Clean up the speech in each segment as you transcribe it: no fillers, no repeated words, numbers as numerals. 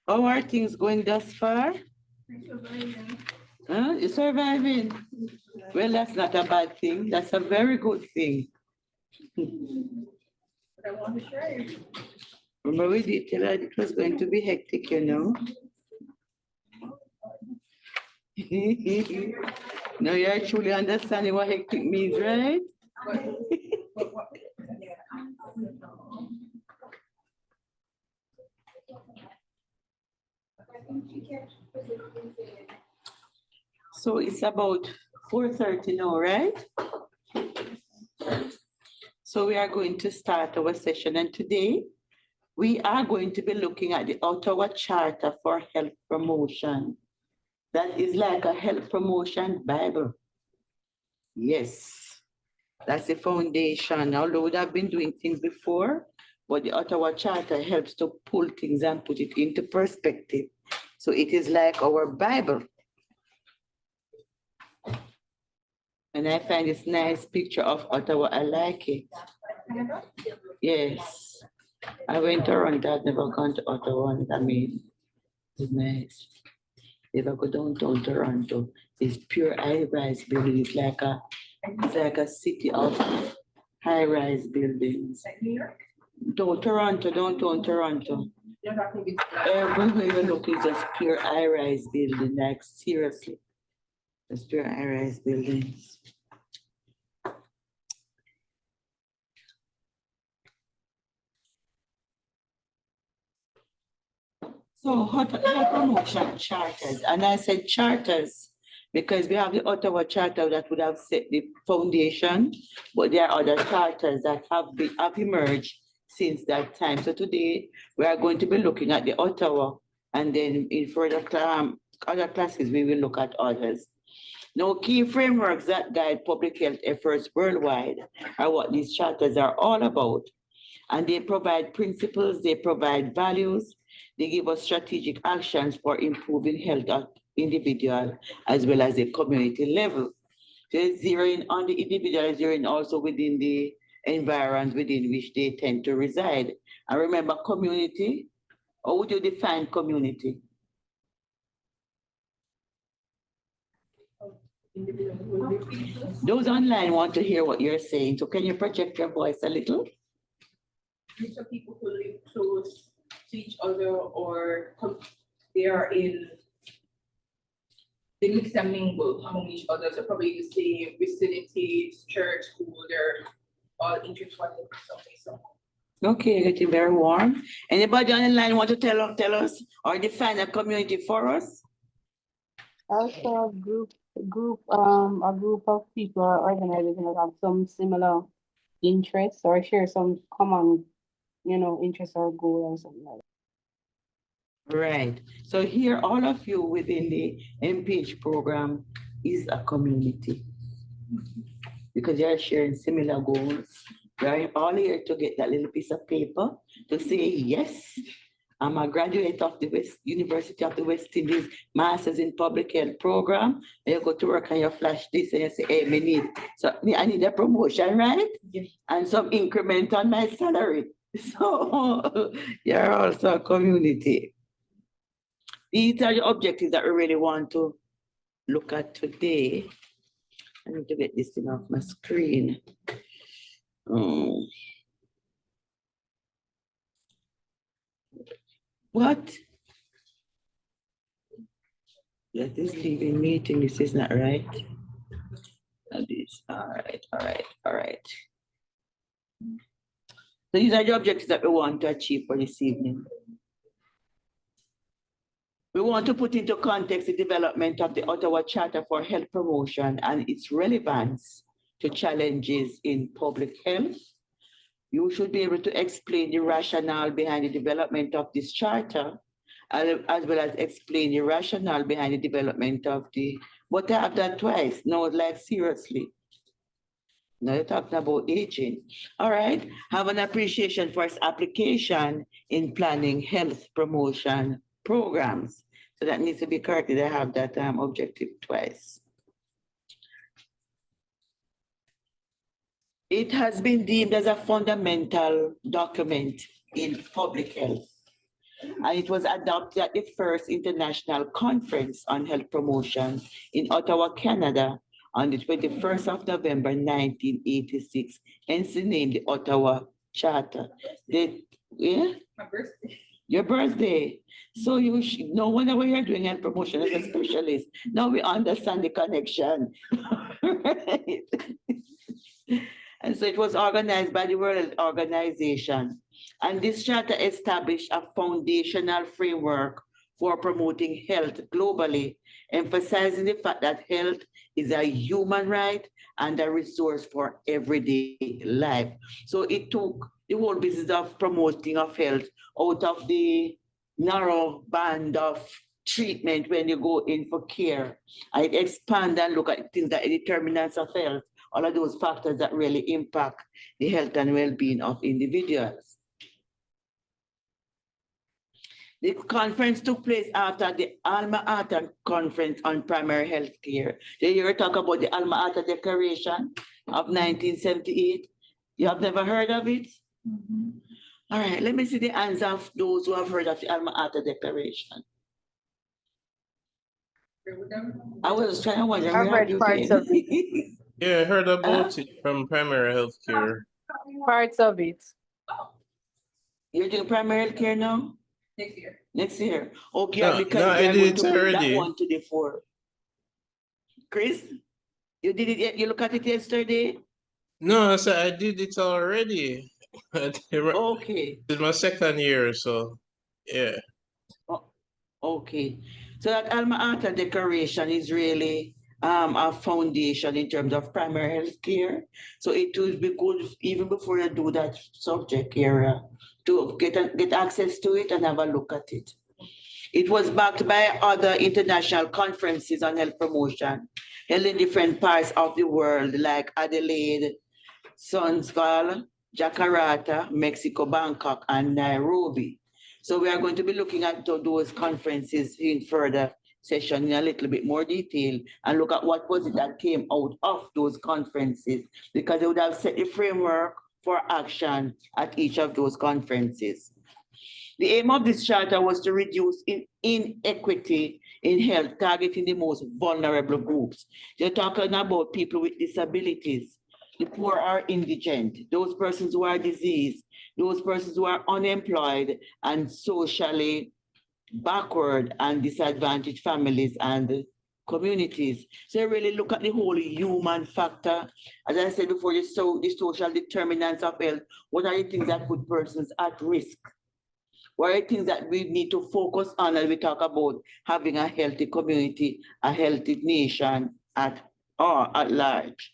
How are things going thus far? Huh? You're surviving? Well, that's not a bad thing. That's a very good thing. But I want to share it. Remember we did tell her it was going to be hectic, you know? Now you're truly understanding what hectic means, right? So it's about 4:30 now, right? So we are going to start our session, and today we are going to be looking at the Ottawa Charter for Health Promotion. That is like a health promotion Bible. Yes, that's the foundation. Although we have been doing things before, but the Ottawa Charter helps to pull things and put it into perspective. So it is like our Bible. And I find this nice picture of Ottawa. I like it. Yes. I went to Toronto. I've never gone to Ottawa. I mean, it's nice. If I go downtown Toronto, it's pure high-rise building. It's like a city of high-rise buildings. Downtown Toronto. Everywhere you look is just pure high-rise building. Like seriously, it's pure high-rise buildings. So health promotion charters, and I said charters because we have the Ottawa Charter that would have set the foundation, but there are other charters that have emerged since that time. So today we are going to be looking at the Ottawa, and then in further other classes we will look at others. Now, key frameworks that guide public health efforts worldwide are what these charters are all about. And they provide principles, they provide values, they give us strategic actions for improving health at individual as well as the community level. So it's zeroing on the individual, zeroing also within the environment within which they tend to reside. And remember, community, how would you define community? Those online want to hear what you're saying, so can you project your voice a little? Groups of people who live close to each other, or they are they mix and mingle among each other. So probably the same vicinities, church, school, they're all intertwined in some way, somehow. Okay, getting very warm. Anybody on the line want to tell us or define a community for us? Also, a group of people are organized and have some similar interests or share some common, interests or goal or something like that. Right. So here, all of you within the MPH program is a community because you're sharing similar goals. We're all here to get that little piece of paper to say, yes, I'm a graduate of the University of the West Indies Masters in Public Health program. And you go to work and you flash this and you say, hey, I need a promotion, right? Yes. And some increment on my salary. So you're also a community. These are the objectives that we really want to look at today. I need to get this thing off my screen. What? That is leaving meeting. This is not right. This. All right. So these are the objectives that we want to achieve for this evening. We want to put into context the development of the Ottawa Charter for Health Promotion and its relevance to challenges in public health. You should be able to explain the rationale behind the development of this charter, as well as explain the rationale behind the development of but I have done twice. No, like seriously. Now you're talking about aging. All right. Have an appreciation for its application in planning health promotion programs. So that needs to be corrected. I have that objective twice. It has been deemed as a fundamental document in public health. And it was adopted at the first International Conference on Health Promotion in Ottawa, Canada, on the 21st of November, 1986, hence the name, the Ottawa Charter. Yeah, My birthday. your birthday. So no wonder what you're doing health promotion as a specialist. Now we understand the connection. Right? And so it was organized by the World Health Organization. And this charter established a foundational framework for promoting health globally, emphasizing the fact that health is a human right and a resource for everyday life. So it took the whole business of promoting of health out of the narrow band of treatment when you go in for care. I expand and look at things that are determinants of health, all of those factors that really impact the health and well-being of individuals. The conference took place after the Alma Ata Conference on Primary Health Care. Did you ever talk about the Alma Ata Declaration of 1978? You have never heard of it? All right, let me see the hands of those who have heard of the Alma Ata Declaration. I was trying to wonder. I've read parts of it. Yeah, I heard about it from primary health care. Parts of it. You're doing primary health care now? Next year. Next year? Okay, No, because no, I they are did going to it bring that already. one to the fore. Chris, you did it yet? You look at it yesterday? No, I said I did it already. Okay. It's my second year, so yeah. Okay, so that Alma Ata Declaration is really a foundation in terms of primary health care. So it would be good even before you do that subject area to get access to it and have a look at it. It was backed by other international conferences on health promotion held in different parts of the world like Adelaide, Sundsvall, Jakarta, Mexico, Bangkok, and Nairobi. So we are going to be looking at those conferences in further session in a little bit more detail and look at what was it that came out of those conferences, because they would have set the framework for action at each of those conferences. The aim of this charter was to reduce inequity in health, targeting the most vulnerable groups. They're talking about people with disabilities, the poor or indigent, those persons who are diseased, those persons who are unemployed and socially backward and disadvantaged families and communities. So really look at the whole human factor. As I said before, the social determinants of health. What are the things that put persons at risk? What are the things that we need to focus on as we talk about having a healthy community, a healthy nation at large?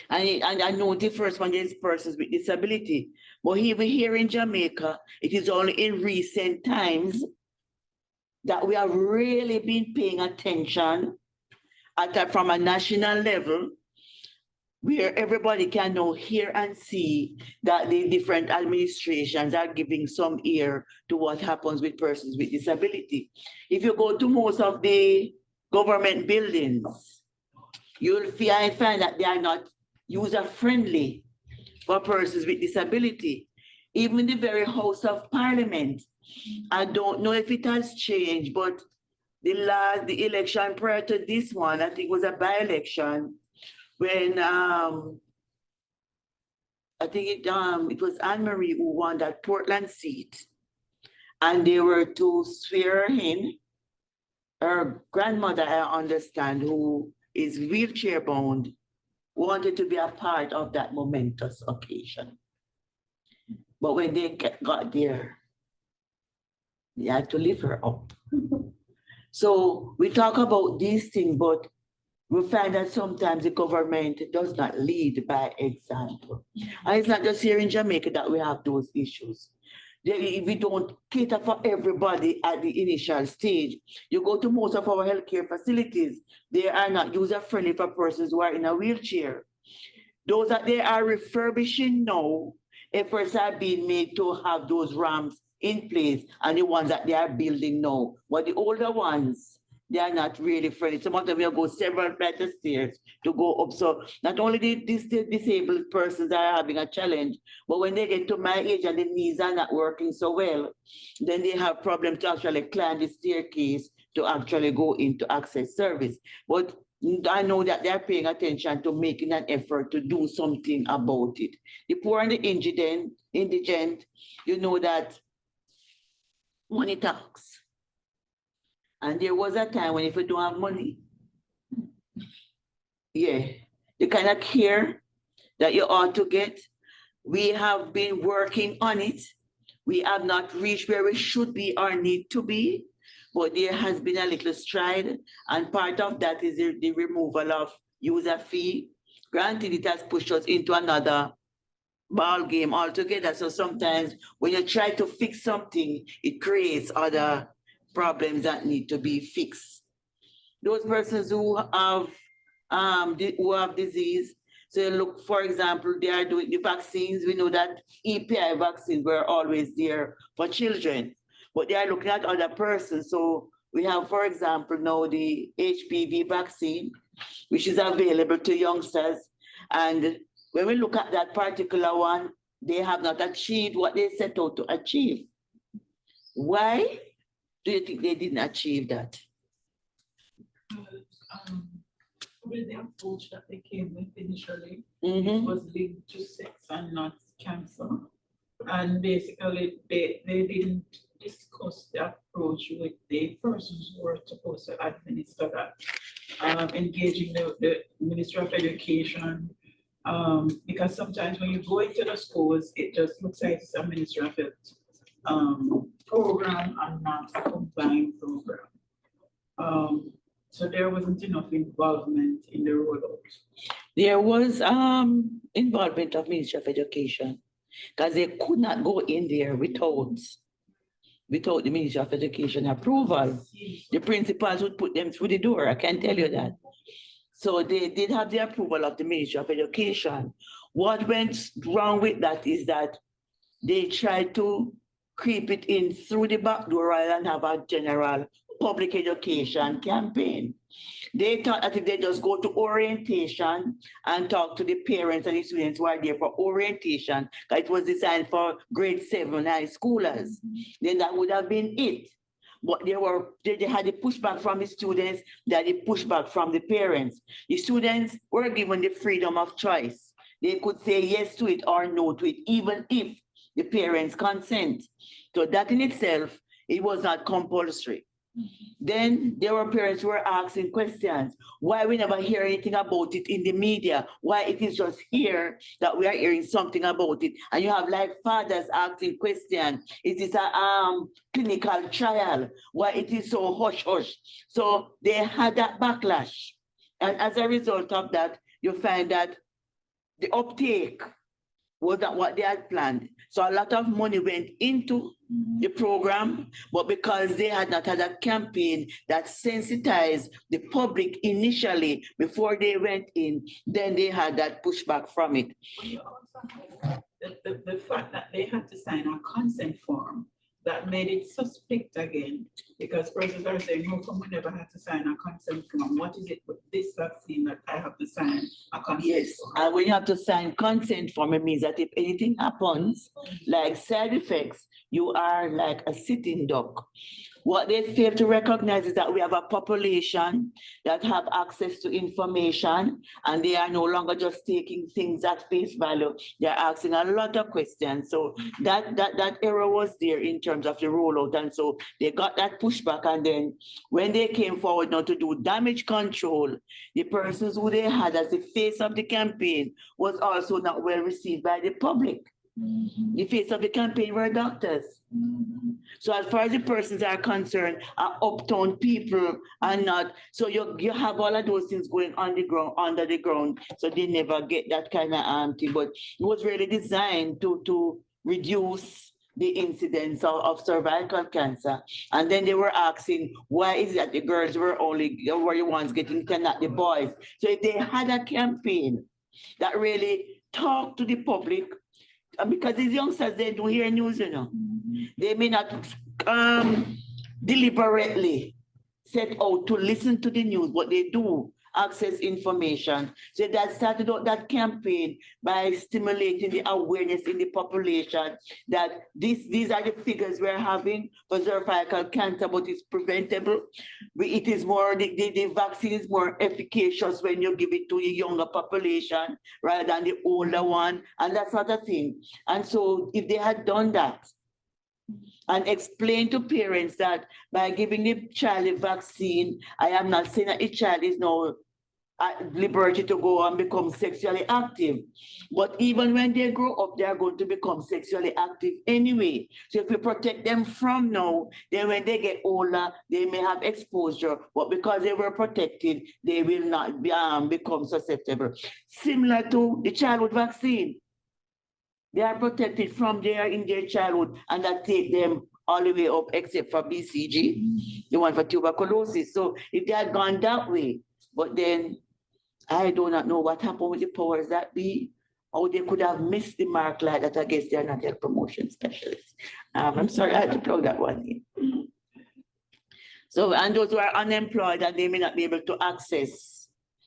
And I know the first one is persons with disability. But even here in Jamaica, it is only in recent times that we have really been paying attention from a national level, where everybody can now hear and see that the different administrations are giving some ear to what happens with persons with disability. If you go to most of the government buildings, you'll find that they are not user-friendly for persons with disability. Even the very House of Parliament, I don't know if it has changed, but the election prior to this one, I think was a by-election, when I think it was Anne-Marie who won that Portland seat, and they were to swear her in. Her grandmother, I understand, who is wheelchair bound, wanted to be a part of that momentous occasion. But when they got there, they had to lift her up. So we talk about these things, but we find that sometimes the government does not lead by example. And it's not just here in Jamaica that we have those issues. We don't cater for everybody at the initial stage. You go to most of our healthcare facilities, they are not user-friendly for persons who are in a wheelchair. Those that they are refurbishing now, efforts are being made to have those ramps in place, and the ones that they are building now. But the older ones, they are not really friendly. Some of them will go several flights of stairs to go up. So not only these disabled persons are having a challenge, but when they get to my age and the knees are not working so well, then they have problem to actually climb the staircase to actually go into access service. But I know that they're paying attention to making an effort to do something about it. The poor and the indigent, you know that money talks. And there was a time when if you don't have money, yeah, the kind of care that you ought to get, we have been working on it. We have not reached where we should be or need to be, but there has been a little stride, and part of that is the removal of user fee. Granted, it has pushed us into another ball game altogether. So sometimes when you try to fix something, it creates other problems that need to be fixed. Those persons who have disease, so you look, for example, they are doing the vaccines. We know that EPI vaccines were always there for children, but they are looking at other persons. So we have, for example, now the HPV vaccine, which is available to youngsters. And when we look at that particular one, they have not achieved what they set out to achieve. Why do you think they didn't achieve that? Probably the approach that they came with initially Mhm. was linked to sex and not cancer. And basically, they didn't discuss the approach with the persons who were supposed to administer that. Engaging the Ministry of Education, because sometimes when you go into the schools, it just looks like it's a Ministry of Health program and not a combined program. So there wasn't enough involvement in the rollout. There was involvement of Ministry of Education, because they could not go in there without the Ministry of Education approval. The principals would put them through the door, I can tell you that. So they did have the approval of the Ministry of Education. What went wrong with that is that they tried to creep it in through the back door rather than have a general public education campaign. They thought that if they just go to orientation and talk to the parents and the students who are there for orientation, because it was designed for grade 7 high schoolers, then that would have been it. But they had the pushback from the students, they had the pushback from the parents. The students were given the freedom of choice. They could say yes to it or no to it, even if the parents consent. So that in itself, it was not compulsory. Then there were parents who were asking questions. Why we never hear anything about it in the media? Why it is just here that we are hearing something about it? And you have like fathers asking questions. Is this a clinical trial? Why it is so hush hush? So they had that backlash. And as a result of that, you find that the uptake was not what they had planned. So a lot of money went into the program, but because they had not had a campaign that sensitized the public initially before they went in, then they had that pushback from it. But you also have the fact that they had to sign a consent form that made it suspect again, because persons are saying, how come we never had to sign a consent form? What is it with this vaccine that I have to sign a consent Yes, form? and when you have to sign consent form, it means that if anything happens, like side effects, you are like a sitting duck. What they fail to recognize is that we have a population that have access to information, and they are no longer just taking things at face value. They're asking a lot of questions. So that error was there in terms of the rollout. And so they got that pushback. And then when they came forward now to do damage control, the persons who they had as the face of the campaign was also not well received by the public. The face of the campaign were doctors. So as far as the persons are concerned, are uptown people and not, so you have all of those things going on the ground, under the ground, so they never get that kind of thing. But it was really designed to reduce the incidence of cervical cancer. And then they were asking, why is it that the girls were the ones getting cancer, not the boys? So if they had a campaign that really talked to the public, because these youngsters, they do hear news, you know. They may not deliberately set out to listen to the news, but they do access information. So that started out that campaign by stimulating the awareness in the population that these are the figures we're having for cervical cancer, but it's preventable. It is more, the vaccine is more efficacious when you give it to a younger population rather than the older one, and that sort of thing. And so if they had done that, and explain to parents that by giving the child a vaccine, I am not saying that a child is now at liberty to go and become sexually active. But even when they grow up, they are going to become sexually active anyway. So if we protect them from now, then when they get older, they may have exposure, but because they were protected, they will not become susceptible. Similar to the childhood vaccine. They are protected from there in their childhood, and that take them all the way up except for BCG, the one for tuberculosis. So if they had gone that way, but then I do not know what happened with the powers that be, or they could have missed the mark like that. I guess they are not health promotion specialists. I'm sorry, I had to plug that one in. So, and those who are unemployed and they may not be able to access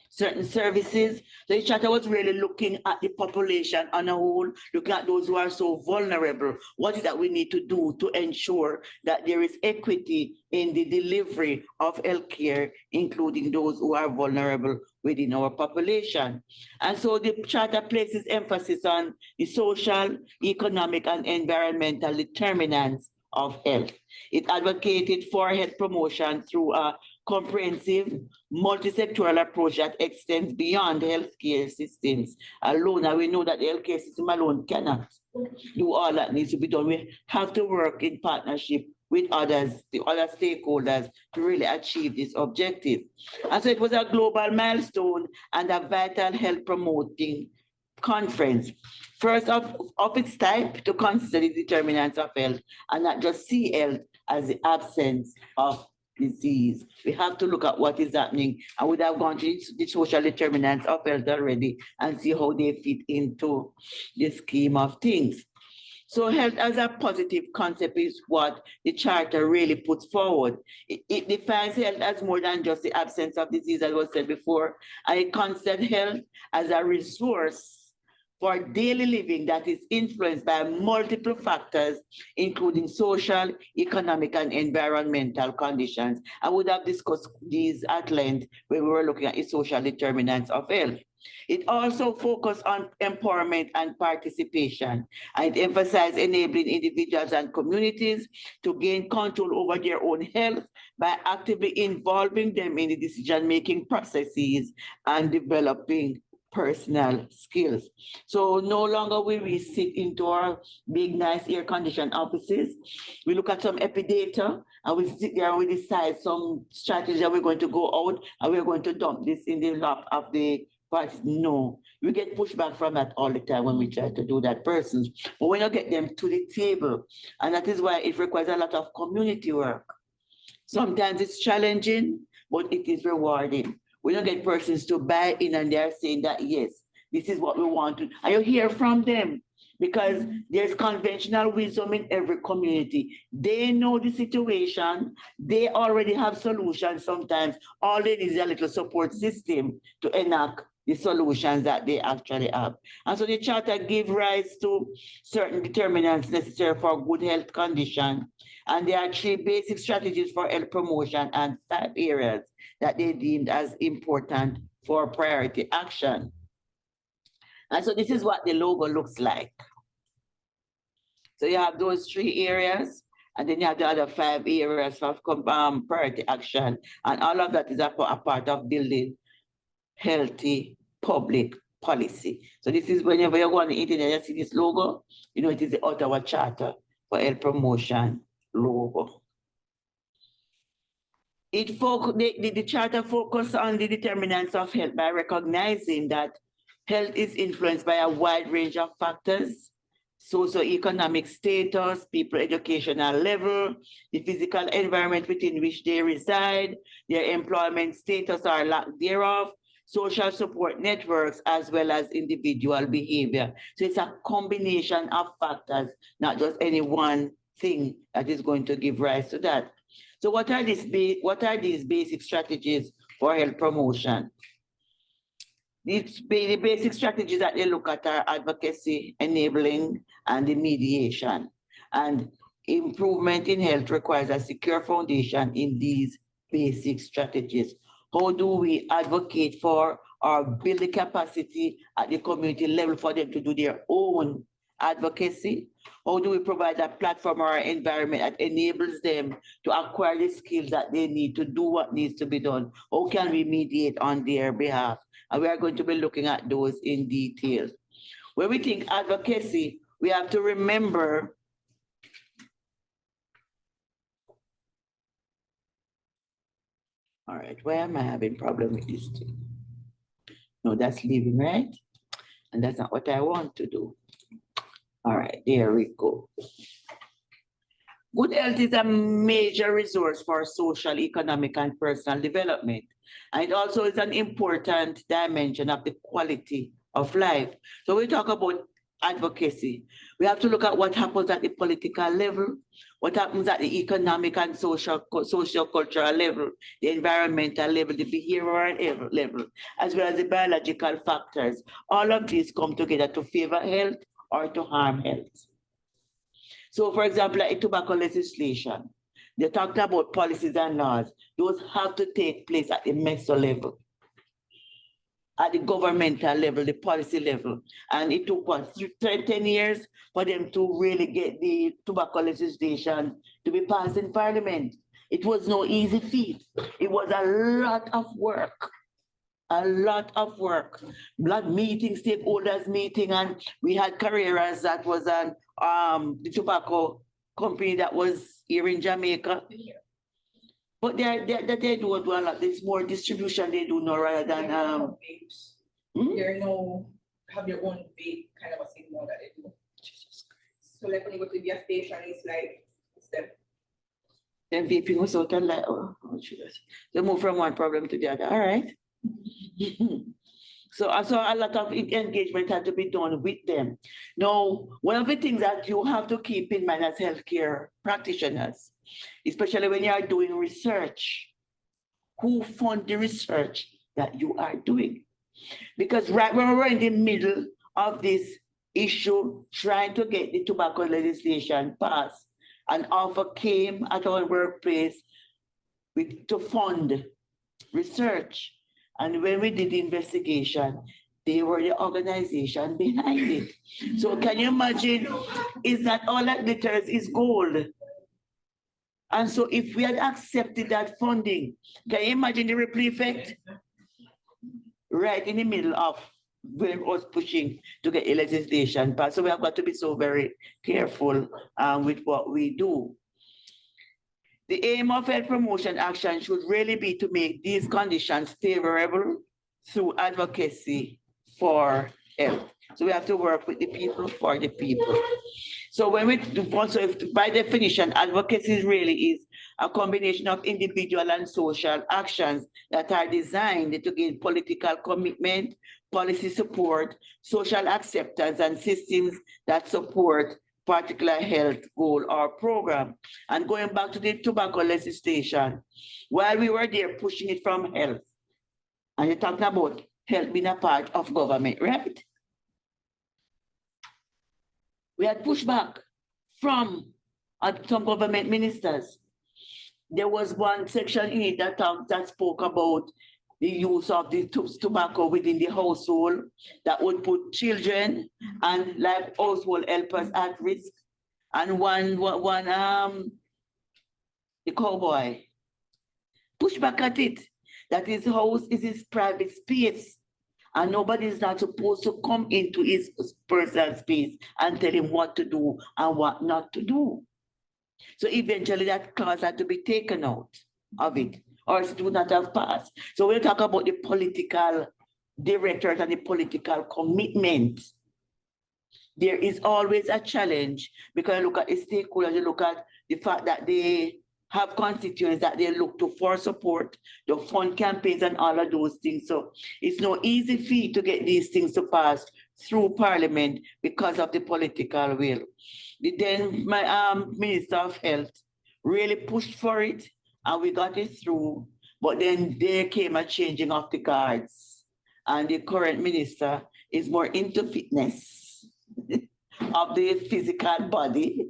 certain services. The charter was really looking at the population on a whole, looking at those who are so vulnerable. What is that we need to do to ensure that there is equity in the delivery of healthcare, including those who are vulnerable within our population. And so the charter places emphasis on the social, economic, and environmental determinants of health. It advocated for health promotion through a comprehensive, multi-sectoral approach that extends beyond healthcare systems alone. And we know that the healthcare system alone cannot do all that needs to be done. We have to work in partnership with others, the other stakeholders, to really achieve this objective. And so it was a global milestone and a vital health promoting conference. First of its type to consider the determinants of health and not just see health as the absence of disease. We have to look at what is happening, and we have gone to the social determinants of health already and see how they fit into the scheme of things. So health as a positive concept is what the charter really puts forward. It defines health as more than just the absence of disease, as was said before, and it considers health as a resource for daily living that is influenced by multiple factors, including social, economic, and environmental conditions. I would have discussed these at length when we were looking at the social determinants of health. It also focused on empowerment and participation, and it emphasized enabling individuals and communities to gain control over their own health by actively involving them in the decision-making processes and developing personal skills. So no longer will we sit into our big, nice air-conditioned offices. We look at some epidata and we sit there and we decide some strategy that we're going to go out and we're going to dump this in the lap of the parties. No, we get pushback from that all the time when we try to do that person. But when you get them to the table, and that is why it requires a lot of community work. Sometimes it's challenging, but it is rewarding. We don't get persons to buy in and they're saying that, yes, this is what we want to, and you hear from them because there's conventional wisdom in every community. They know the situation. They already have solutions sometimes. All they need is a little support system to enact the solutions that they actually have. And so the charter gives rise to certain determinants necessary for good health condition. And there are 3 basic strategies for health promotion and 5 areas that they deemed as important for priority action. And so this is what the logo looks like. So you have those 3 areas, and then you have the other 5 areas of priority action. And all of that is a part of building healthy public policy. So this is whenever you go on the internet, you see this logo, you know it is the Ottawa Charter for Health Promotion logo. The charter focuses on the determinants of health by recognizing that health is influenced by a wide range of factors: socioeconomic status, people educational level, the physical environment within which they reside, their employment status or lack thereof, social support networks, as well as individual behavior. So it's a combination of factors, not just any one thing that is going to give rise to that. So what are these basic strategies for health promotion? The basic strategies that they look at are advocacy, enabling, and the mediation. And improvement in health requires a secure foundation in these basic strategies. How do we advocate for or build the capacity at the community level for them to do their own advocacy? How do we provide a platform or an environment that enables them to acquire the skills that they need to do what needs to be done? How can we mediate on their behalf? And we are going to be looking at those in detail. When we think advocacy, we have to remember all right, why am I having problem with this thing? No, that's leaving, right? And that's not what I want to do. All right, there we go. Good health is a major resource for social, economic, and personal development. And it also is an important dimension of the quality of life. So we talk about advocacy. We have to look at what happens at the political level, what happens at the economic and social cultural level, the environmental level, the behavioral level, as well as the biological factors. All of these come together to favor health or to harm health. So for example, like tobacco legislation, they talked about policies and laws. Those have to take place at the meso level, at the governmental level, the policy level. And it took what, 10 years for them to really get the tobacco legislation to be passed in Parliament. It was no easy feat. It was a lot of work. A lot of work. Blood meeting, stakeholders meeting, and we had Carreras that was an the tobacco company that was here in Jamaica. But they don't do a lot. There's more distribution they do now rather than vapes. There no have your own vape kind of a thing now that they do. So like when you go to the gas station, it's like it's them. Then vaping was out and like, oh, they move from one problem to the other. All right. So a lot of engagement had to be done with them. Now, one of the things that you have to keep in mind as healthcare practitioners, especially when you are doing research, who fund the research that you are doing? Because right when we were in the middle of this issue, trying to get the tobacco legislation passed, an offer came at our workplace to fund research. And when we did the investigation, they were the organization behind it. So can you imagine, is that all that glitters is gold? And so if we had accepted that funding, can you imagine the ripple effect? Right in the middle of when us pushing to get a legislation passed. So we have got to be so very careful with what we do. The aim of health promotion action should really be to make these conditions favorable through advocacy for health. So we have to work with the people for the people. So when we also, by definition, advocacy really is a combination of individual and social actions that are designed to gain political commitment, policy support, social acceptance, and systems that support particular health goal or program. And going back to the tobacco legislation, while we were there pushing it from health, and you're talking about health being a part of government, right? We had pushback from some government ministers. There was one section in it that spoke about the use of the tobacco within the household that would put children and like household helpers at risk. And one the cowboy pushed back at it, that his house is his private space and nobody is not supposed to come into his personal space and tell him what to do and what not to do. So eventually that clause had to be taken out of it, or it would not have passed. So we'll talk about the political directors and the political commitment. There is always a challenge because you look at the stakeholders, you look at the fact that they have constituents that they look to for support, the fund campaigns and all of those things. So it's no easy feat to get these things to pass through Parliament because of the political will. Then my Minister of Health really pushed for it and we got it through. But then there came a changing of the guards. And the current minister is more into fitness of the physical body.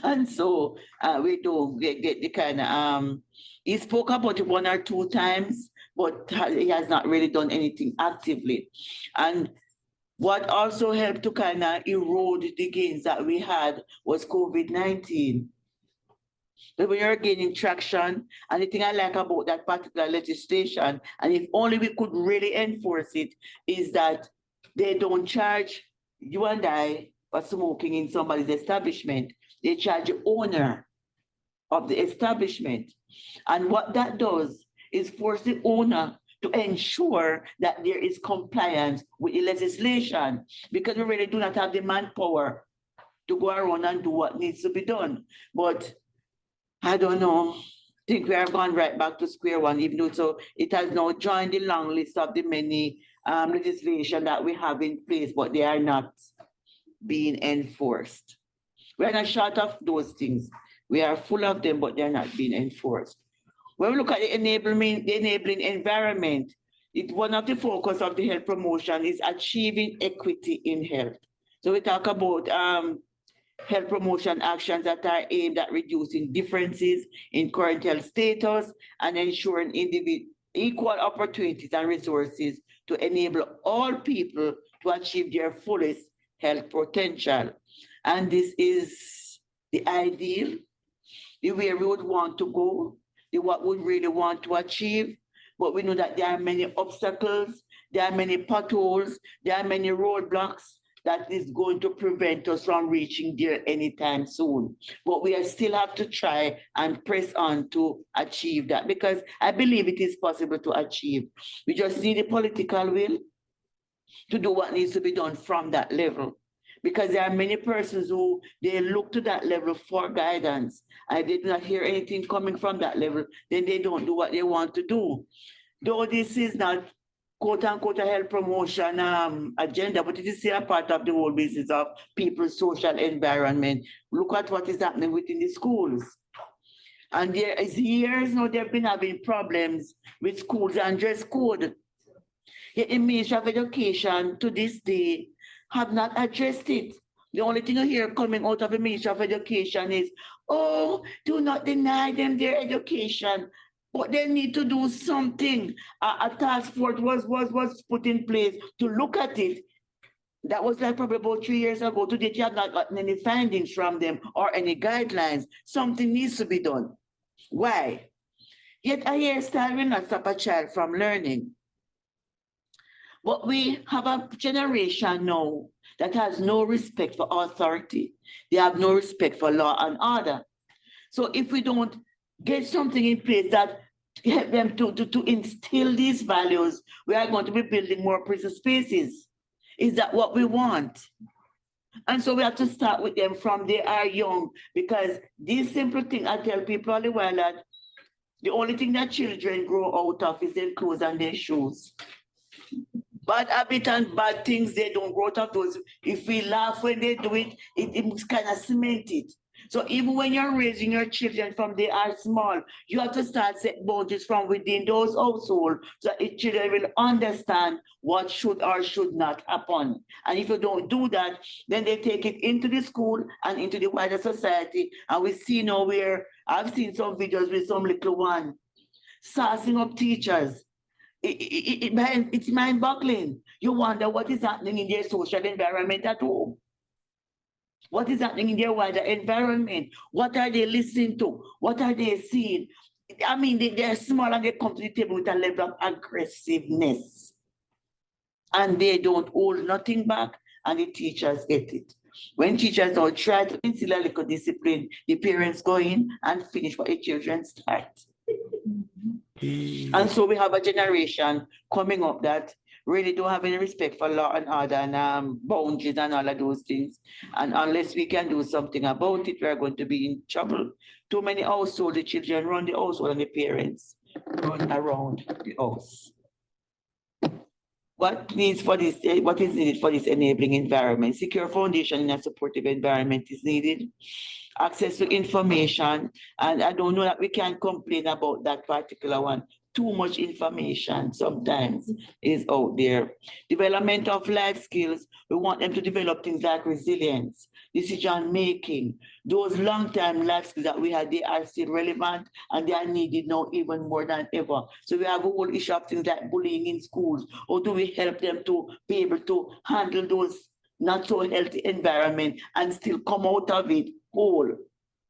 And so we don't get the kind of, he spoke about it 1 or 2 times, but he has not really done anything actively. And what also helped to kind of erode the gains that we had was COVID-19. But we are gaining traction, and the thing I like about that particular legislation, and if only we could really enforce it, is that they don't charge you and I for smoking in somebody's establishment. They charge the owner of the establishment. And what that does is force the owner to ensure that there is compliance with the legislation, because we really do not have the manpower to go around and do what needs to be done. But I don't know, I think we are going right back to square one, even though so it has now joined the long list of the many legislation that we have in place, but they are not being enforced. We are not short of those things. We are full of them, but they're not being enforced. When we look at the enabling environment, one of the focus of the health promotion is achieving equity in health. So we talk about health promotion actions that are aimed at reducing differences in current health status and ensuring equal opportunities and resources to enable all people to achieve their fullest health potential. And this is the ideal, the way we would want to go, what we really want to achieve. But we know that there are many obstacles, there are many potholes, there are many roadblocks that is going to prevent us from reaching there anytime soon. But we still have to try and press on to achieve that, because I believe it is possible to achieve. We just need a political will to do what needs to be done from that level. Because there are many persons who they look to that level for guidance. I did not hear anything coming from that level, then they don't do what they want to do. Though this is not quote unquote a health promotion agenda, but it is still a part of the whole business of people's social environment. Look at what is happening within the schools. And there is years now they've been having problems with schools and dress code. Yet the Ministry of Education to this day have not addressed it. The only thing you hear coming out of the Ministry of Education is, oh, do not deny them their education. But they need to do something. A task force was put in place to look at it. That was like probably about 3 years ago. To date, you have not gotten any findings from them or any guidelines. Something needs to be done. Why? Yet a hairstyle will not stop a child from learning. But we have a generation now that has no respect for authority. They have no respect for law and order. So if we don't get something in place that help them to instill these values, we are going to be building more prison spaces. Is that what we want? And so we have to start with them from they are young, because this simple thing, I tell people all the while that the only thing that children grow out of is their clothes and their shoes. Bad habit and bad things, they don't grow out of those. If we laugh when they do it, it kind of cement it. So even when you're raising your children from they are small, you have to start setting boundaries from within those households so the children will understand what should or should not happen. And if you don't do that, then they take it into the school and into the wider society. And we see now where I've seen some videos with some little one sassing up teachers. It's mind-boggling. You wonder what is happening in their social environment at home. What is happening in their wider environment? What are they listening to? What are they seeing? I mean, they're small and they come to the table with a level of aggressiveness. And they don't hold nothing back, and the teachers get it. When teachers don't try to instill a little discipline, the parents go in and finish what the children start. And so we have a generation coming up that really don't have any respect for law and order and boundaries and all of those things. And unless we can do something about it, we're going to be in trouble. Too many households, the children run the household and the parents run around the house. What is needed for this enabling environment? Secure foundation in a supportive environment is needed. access to information, and I don't know that we can complain about that particular one. Too much information sometimes is out there. Development of life skills, we want them to develop things like resilience, decision making. Those long-term life skills that we had, they are still relevant and they are needed now even more than ever. So we have a whole issue of things like bullying in schools. Or do we help them to be able to handle those not so healthy environment and still come out of it whole,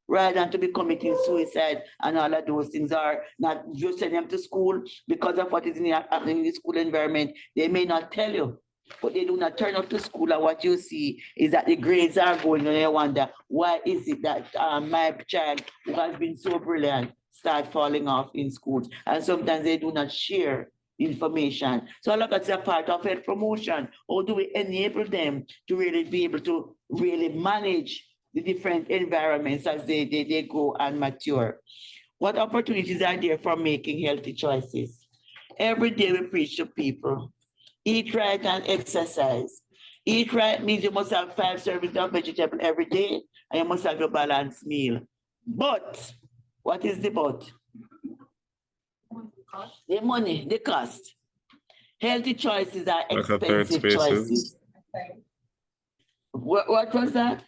rather than to be committing suicide and all of those things, are not, you send them to school because of what is happening in the school environment. They may not tell you, but they do not turn up to school, and what you see is that the grades are going, and you wonder, why is it that my child who has been so brilliant start falling off in school? And sometimes they do not share information. So look, it's a part of health promotion. How do we enable them to really be able to really manage the different environments as they grow and mature? What opportunities are there for making healthy choices? Every day we preach to people, eat right and exercise. Eat right means you must have 5 servings of vegetable every day, and you must have a balanced meal. But, what is the but? The money, the cost. Healthy choices are Lack of third expensive spaces. choices. What was that?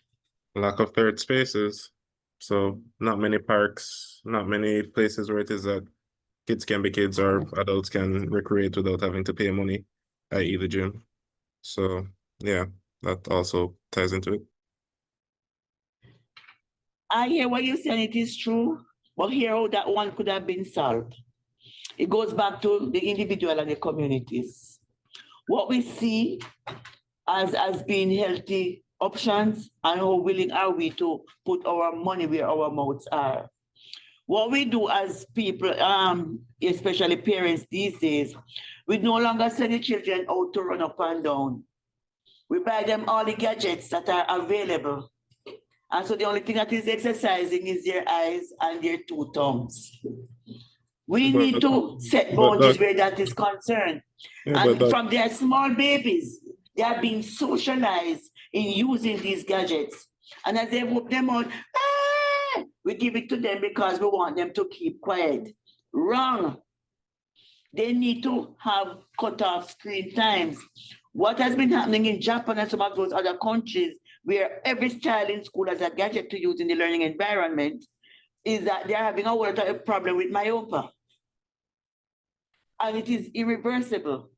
Lack of third spaces. So not many parks, not many places where it is that kids can be kids or adults can recreate without having to pay money, i.e. the gym. So yeah, that also ties into it. I hear what you're saying, it is true, but here how that one could have been solved. It goes back to the individual and the communities. What we see as being healthy options, and how willing are we to put our money where our mouths are. What we do as people, especially parents these days, we no longer send the children out to run up and down. We buy them all the gadgets that are available. And so the only thing that is exercising is their eyes and their 2 thumbs. We need to set boundaries where that is concerned. Yeah, And from their small babies, they are being socialized in using these gadgets. And as they whoop them out, we give it to them because we want them to keep quiet. Wrong. They need to have cut-off screen times. What has been happening in Japan and some of those other countries where every child in school has a gadget to use in the learning environment is that they're having a lot of problem with myopia. And it is irreversible.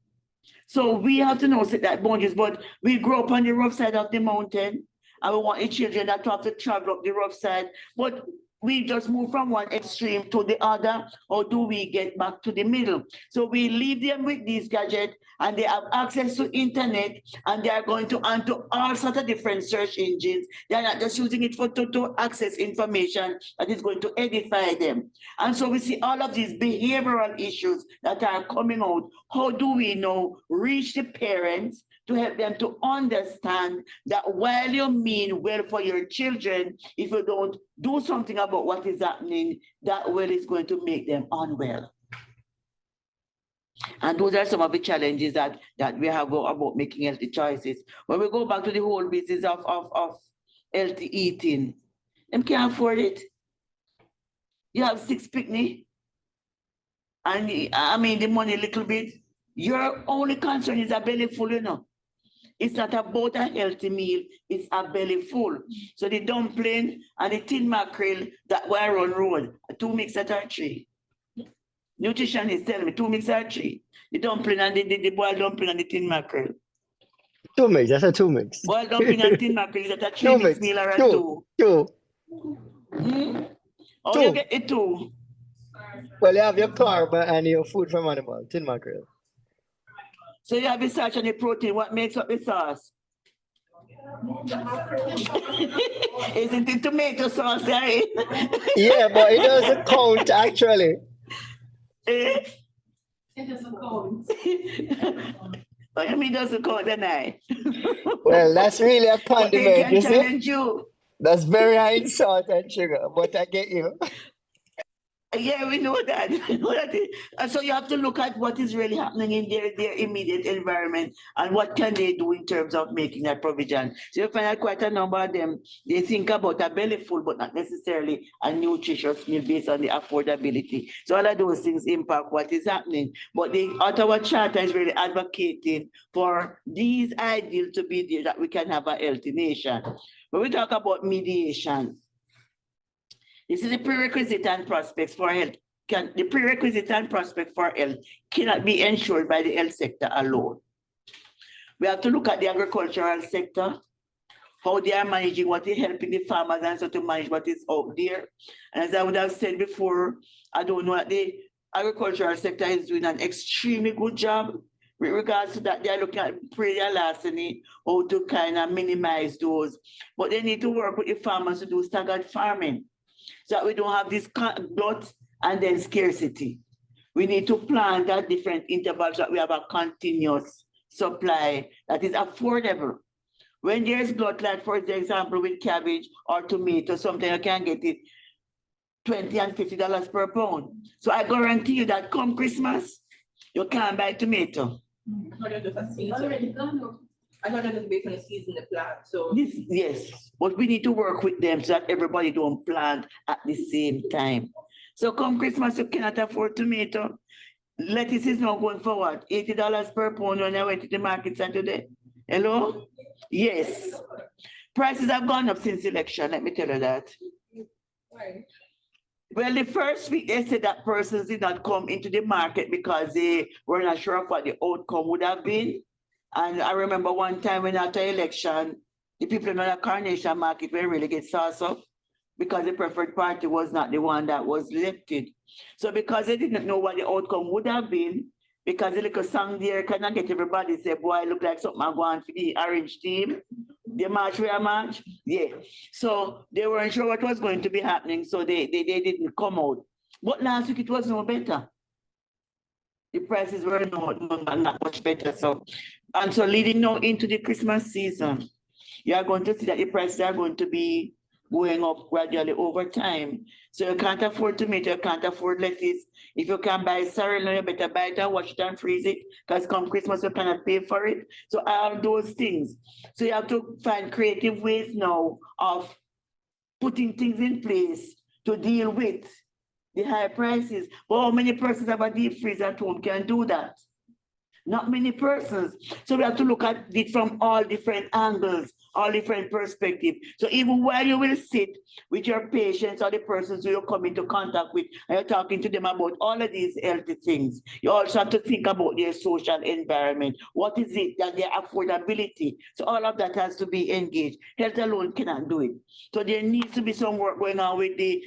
So we have to know set that boundaries, but we grow up on the rough side of the mountain and we want the children that have to travel up the rough side, but we just move from one extreme to the other, or do we get back to the middle? So we leave them with these gadgets and they have access to internet and they are going to onto all sorts of different search engines. They're not just using it to access information that is going to edify them. And so we see all of these behavioral issues that are coming out. How do we now reach the parents to help them to understand that while you mean well for your children, if you don't do something about what is happening, that well is going to make them unwell. And those are some of the challenges that we have about making healthy choices. When we go back to the whole business of healthy eating, them can't afford it. You have 6 picnic, and I mean the money a little bit. Your only concern is a belly full, you know. It's not about a healthy meal, it's a belly full. So the dumpling and the tin mackerel that were on road, 2 mix at 3. Nutritionist tell me 2 mix at 3. The dumpling and the boiled dumpling and the tin mackerel. 2 mix, that's a 2 mix. Boiled dumpling and tin mackerel is at a 3 mix meal or a 2. 2. Oh, 2. you get the 2. Well, you have your carb and your food from animal, tin mackerel. So you have the starch and the protein. What makes up the sauce? Isn't it tomato sauce, right? Yeah, but it doesn't count actually. It doesn't count. What you mean doesn't count, then I? Well, that's really a But they condiment, can you see? challenge you. That's very high in salt and sugar, but I get you. Yeah, we know that. We know that. And so you have to look at what is really happening in their immediate environment and what can they do in terms of making that provision. So you find that quite a number of them, they think about a belly full, but not necessarily a nutritious meal based on the affordability. So all of those things impact what is happening. But the Ottawa Charter is really advocating for these ideals to be there that we can have a healthy nation. When we talk about mediation, this is the prerequisite and prospects for health. The prerequisite and prospect for health cannot be ensured by the health sector alone. We have to look at the agricultural sector, how they are managing, what is helping the farmers and so to manage what is out there. And as I would have said before, I don't know that the agricultural sector is doing an extremely good job with regards to that. They are looking at prayer larceny, how to kind of minimize those. But they need to work with the farmers to do staggered farming, so that we don't have this glut and then scarcity. We need to plant at different intervals so that we have a continuous supply that is affordable. When there's glut, like for example, with cabbage or tomato, sometimes you can get it $20 and $50 per pound. So I guarantee you that come Christmas, you can't buy tomato. How do you do that season? I thought that was based on the season the plant, so. Yes, but we need to work with them so that everybody don't plant at the same time. So come Christmas, you cannot afford tomato. Lettuce is now going for what? $80 per pound when I went to the market Saturday. Hello? Yes. Prices have gone up since election, let me tell you that. Why? Well, the first week they said that persons did not come into the market because they were not sure of what the outcome would have been. And I remember one time when after election, the people in the Carnation market were really get sauce up because the preferred party was not the one that was elected. So because they didn't know what the outcome would have been, because the little song there cannot get everybody say, boy, I look like something I'm going for the orange team. The march where I march. Yeah. So they weren't sure what was going to be happening. So they didn't come out. But last week it was no better. The prices were not much better. So leading now into the Christmas season, you are going to see that the prices are going to be going up gradually over time. So you can't afford tomato, you can't afford lettuce. If you can buy sorrel, you better buy it and wash it and freeze it, because come Christmas you cannot pay for it. So all those things. So you have to find creative ways now of putting things in place to deal with the high prices. But how many persons have a deep freezer at home can do that? Not many persons. So we have to look at it from all different angles, all different perspectives. So even while you will sit with your patients or the persons who you come into contact with, and you're talking to them about all of these healthy things, you also have to think about their social environment. What is it that their affordability? So all of that has to be engaged. Health alone cannot do it. So there needs to be some work going on with the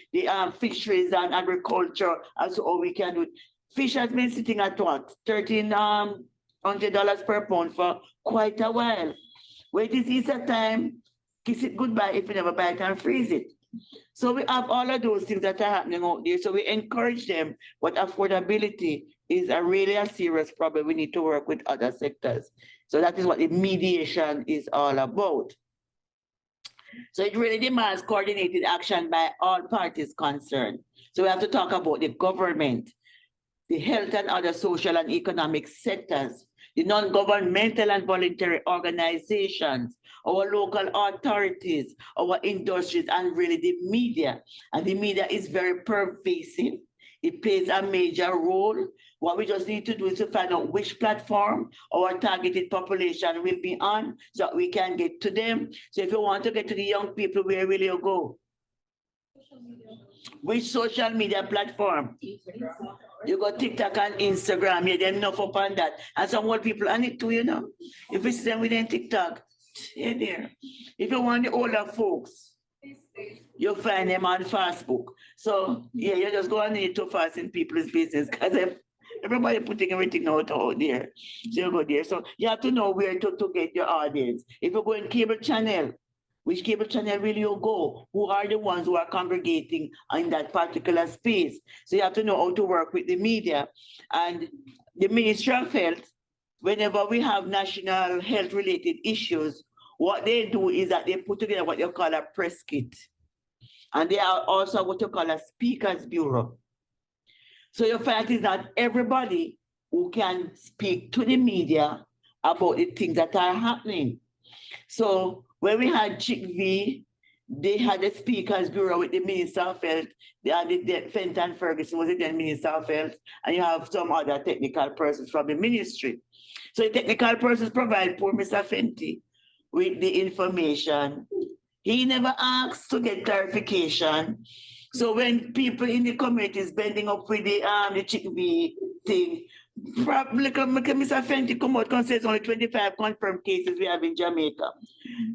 fisheries and agriculture as to how we can do it. Fish has been sitting at what? $1,300 per pound for quite a while. When it is Easter time, kiss it goodbye if you never buy it and freeze it. So we have all of those things that are happening out there. So we encourage them, but affordability is really a serious problem. We need to work with other sectors. So that is what the mediation is all about. So it really demands coordinated action by all parties concerned. So we have to talk about the government, the health and other social and economic sectors, the non-governmental and voluntary organizations, our local authorities, our industries, and really the media. And the media is very pervasive. It plays a major role. What we just need to do is to find out which platform our targeted population will be on so that we can get to them. So if you want to get to the young people, where will you go? Which social media platform? You got TikTok and Instagram, yeah, they're enough upon that. And some old people on it too, you know. If you see them within TikTok, yeah, there. If you want the older folks, you'll find them on Facebook. So yeah, you just go on it too fast in people's business because everybody putting everything out there. So you go there. So you have to know where to get your audience. If you go in cable channel, which cable channel will you go? Who are the ones who are congregating in that particular space? So you have to know how to work with the media. And the Ministry of Health, whenever we have national health related issues, what they do is that they put together what you call a press kit. And they are also what you call a speakers bureau. So you find it's not everybody who can speak to the media about the things that are happening. So when we had Chick-V, they had a speakers bureau with the Minister of Health. They had the Fenton Ferguson was the then Minister of Health, and you have some other technical persons from the ministry. So the technical persons provide poor Mr. Fenty with the information. He never asked to get clarification. So when people in the community is bending up with the Chick-V thing, probably Mr. Fenty come out and say it's only 25 confirmed cases we have in Jamaica.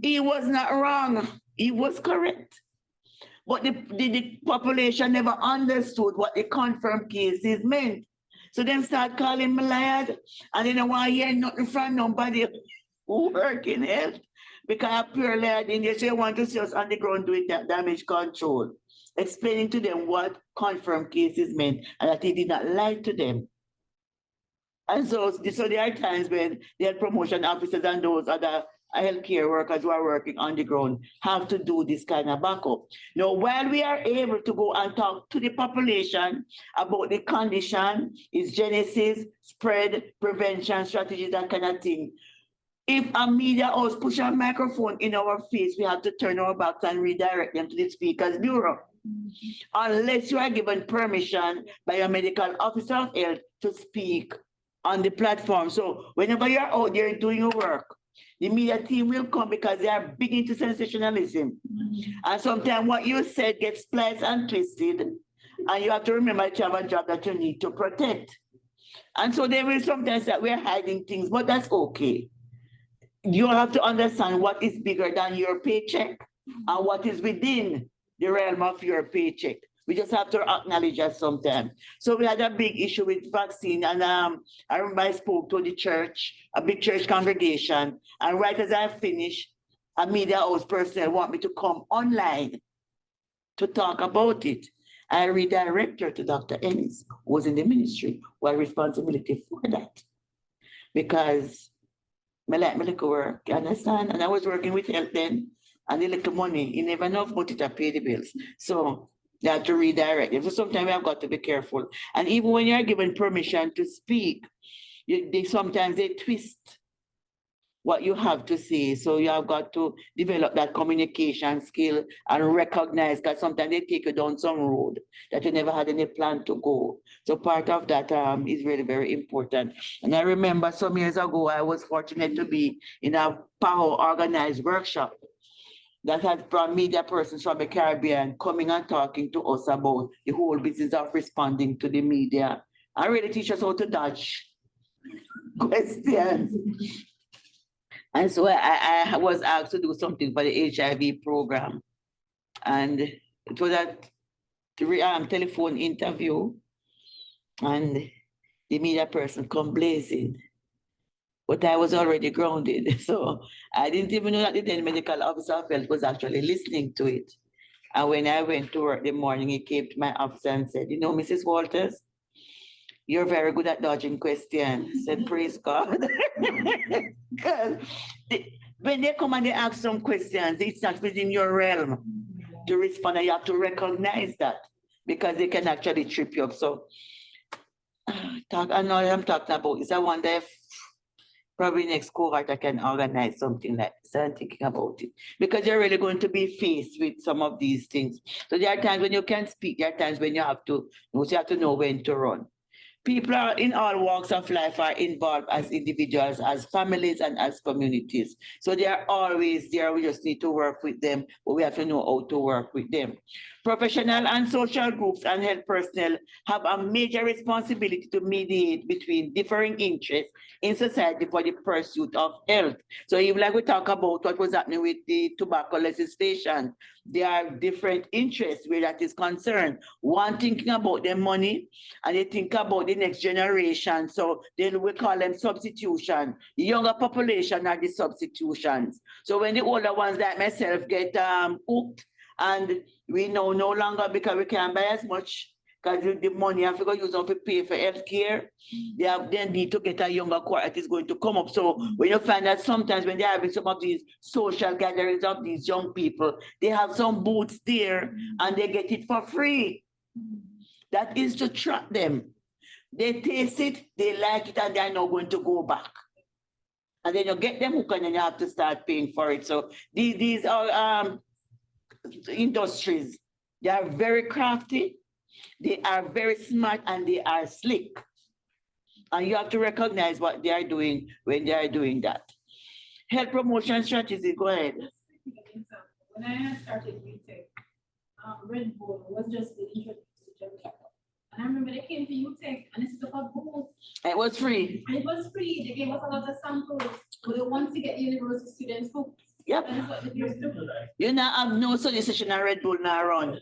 He was not wrong. He was correct. But the population never understood what the confirmed cases meant. So them start calling me liar, and they don't want to hear nothing from nobody who work in health. Because I'm pure liar, then they say want to see us on the ground doing that damage control. Explaining to them what confirmed cases meant and that he did not lie to them. And so there are times when the health promotion officers and those other healthcare workers who are working on the ground have to do this kind of backup. Now, while we are able to go and talk to the population about the condition, its genesis, spread, prevention, strategies, that kind of thing, if a media house push a microphone in our face, we have to turn our backs and redirect them to the Speakers Bureau. Unless you are given permission by a medical officer of health to speak on the platform. So whenever you're out there doing your work, the media team will come because they are big into sensationalism. And sometimes what you said gets spliced and twisted, and you have to remember that you have a job that you need to protect. And so there will sometimes that we're hiding things, but that's okay. You have to understand what is bigger than your paycheck and what is within the realm of your paycheck. We just have to acknowledge that sometimes. So we had a big issue with vaccine, and I remember I spoke to the church, a big church congregation, and right as I finished, a media house personnel want me to come online to talk about it. I redirect her to Dr. Ennis, who was in the ministry, who had responsibility for that. Because I like my little work, you understand? And I was working with health then, and the little money, you never know what it to pay the bills. So they have to redirect it. So sometimes I've got to be careful. And even when you're given permission to speak, sometimes they twist what you have to say. So you have got to develop that communication skill and recognize, because sometimes they take you down some road that you never had any plan to go. So part of that is really very important. And I remember some years ago, I was fortunate to be in a PAHO organized workshop that had brought media persons from the Caribbean coming and talking to us about the whole business of responding to the media. And really teach us how to dodge questions. And so I was asked to do something for the HIV program. And it was a telephone interview, and the media person come blazing. But I was already grounded. So I didn't even know that the then medical officer of health was actually listening to it. And when I went to work the morning, he came to my office and said, you know, Mrs. Walters, you're very good at dodging questions. I said, praise God. Because when they come and they ask some questions, it's not within your realm to respond, and you have to recognize that, because they can actually trip you up. So I know what I'm talking about is I wonder if probably next cohort I can organize something like this. I'm thinking about it, because you're really going to be faced with some of these things. So there are times when you can speak, there are times when you have to know when to run. People are in all walks of life are involved as individuals, as families, and as communities. So they are always there. We just need to work with them, but we have to know how to work with them. Professional and social groups and health personnel have a major responsibility to mediate between differing interests in society for the pursuit of health. So even like we talk about what was happening with the tobacco legislation, there are different interests where that is concerned. One thinking about their money, and they think about the next generation. So then we call them substitution. The younger population are the substitutions. So when the older ones like myself get hooked, and we know no longer, because we can't buy as much, because the money have to go use up to pay for healthcare, they need to get a younger cohort that is going to come up. So when you find that sometimes when they're having some of these social gatherings of these young people, they have some booths there and they get it for free. That is to track them. They taste it, they like it, and they're not going to go back. And then you get them hooked and then you have to start paying for it. So these are industries. They are very crafty, they are very smart, and they are slick. And you have to recognize what they are doing when they are doing that. Health promotion strategy, go ahead. When I started retail, Red Bull was just the introduced to Jamaica. And I remember they came to UTech and it's stuff a booth. It was free. And it was free. They gave us a lot of samples. But they want to get university students hooked. Yep. That is what they used to do. You now have no solicitation and Red Bull now run.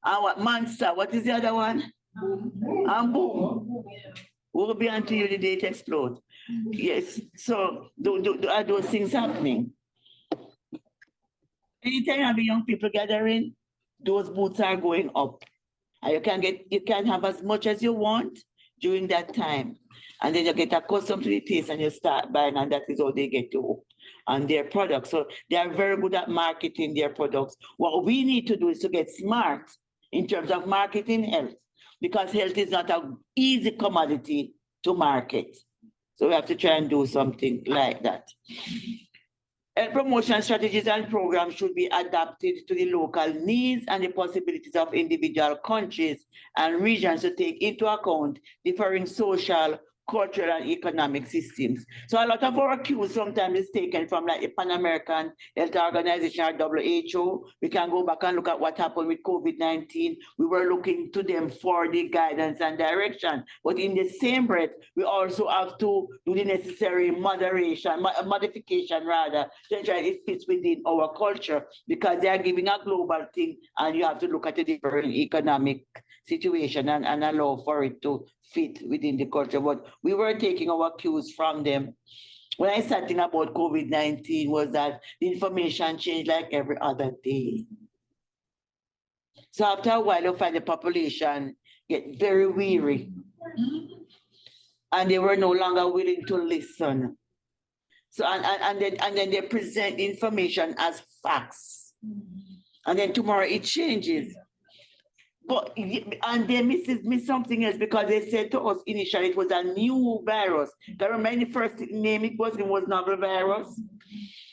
And what Monster, what is the other one? And Boom. Yeah. We'll be until you the date explode. Yes, so are those things happening? Anytime you have young people gathering, those booths are going up. And you can have as much as you want during that time. And then you get accustomed to the taste and you start buying, and that is how they get you hooked on their products. So they are very good at marketing their products. What we need to do is to get smart in terms of marketing health, because health is not an easy commodity to market. So we have to try and do something like that. Health promotion strategies and programs should be adapted to the local needs and the possibilities of individual countries and regions to take into account differing social, cultural, and economic systems. So a lot of our cues sometimes is taken from like the Pan American Health Organization or WHO. We can go back and look at what happened with COVID-19. We were looking to them for the guidance and direction. But in the same breath, we also have to do the necessary modification rather, to ensure it fits within our culture, because they are giving a global thing and you have to look at the different economic situation and allow for it to fit within the culture. But we were taking our cues from them. When I started thinking about COVID-19 was that the information changed like every other day. So after a while, you find the population get very weary and they were no longer willing to listen. So and then they present information as facts. And then tomorrow it changes. But, and they miss something else, because they said to us initially it was a new virus. I remember the first name it was novel virus.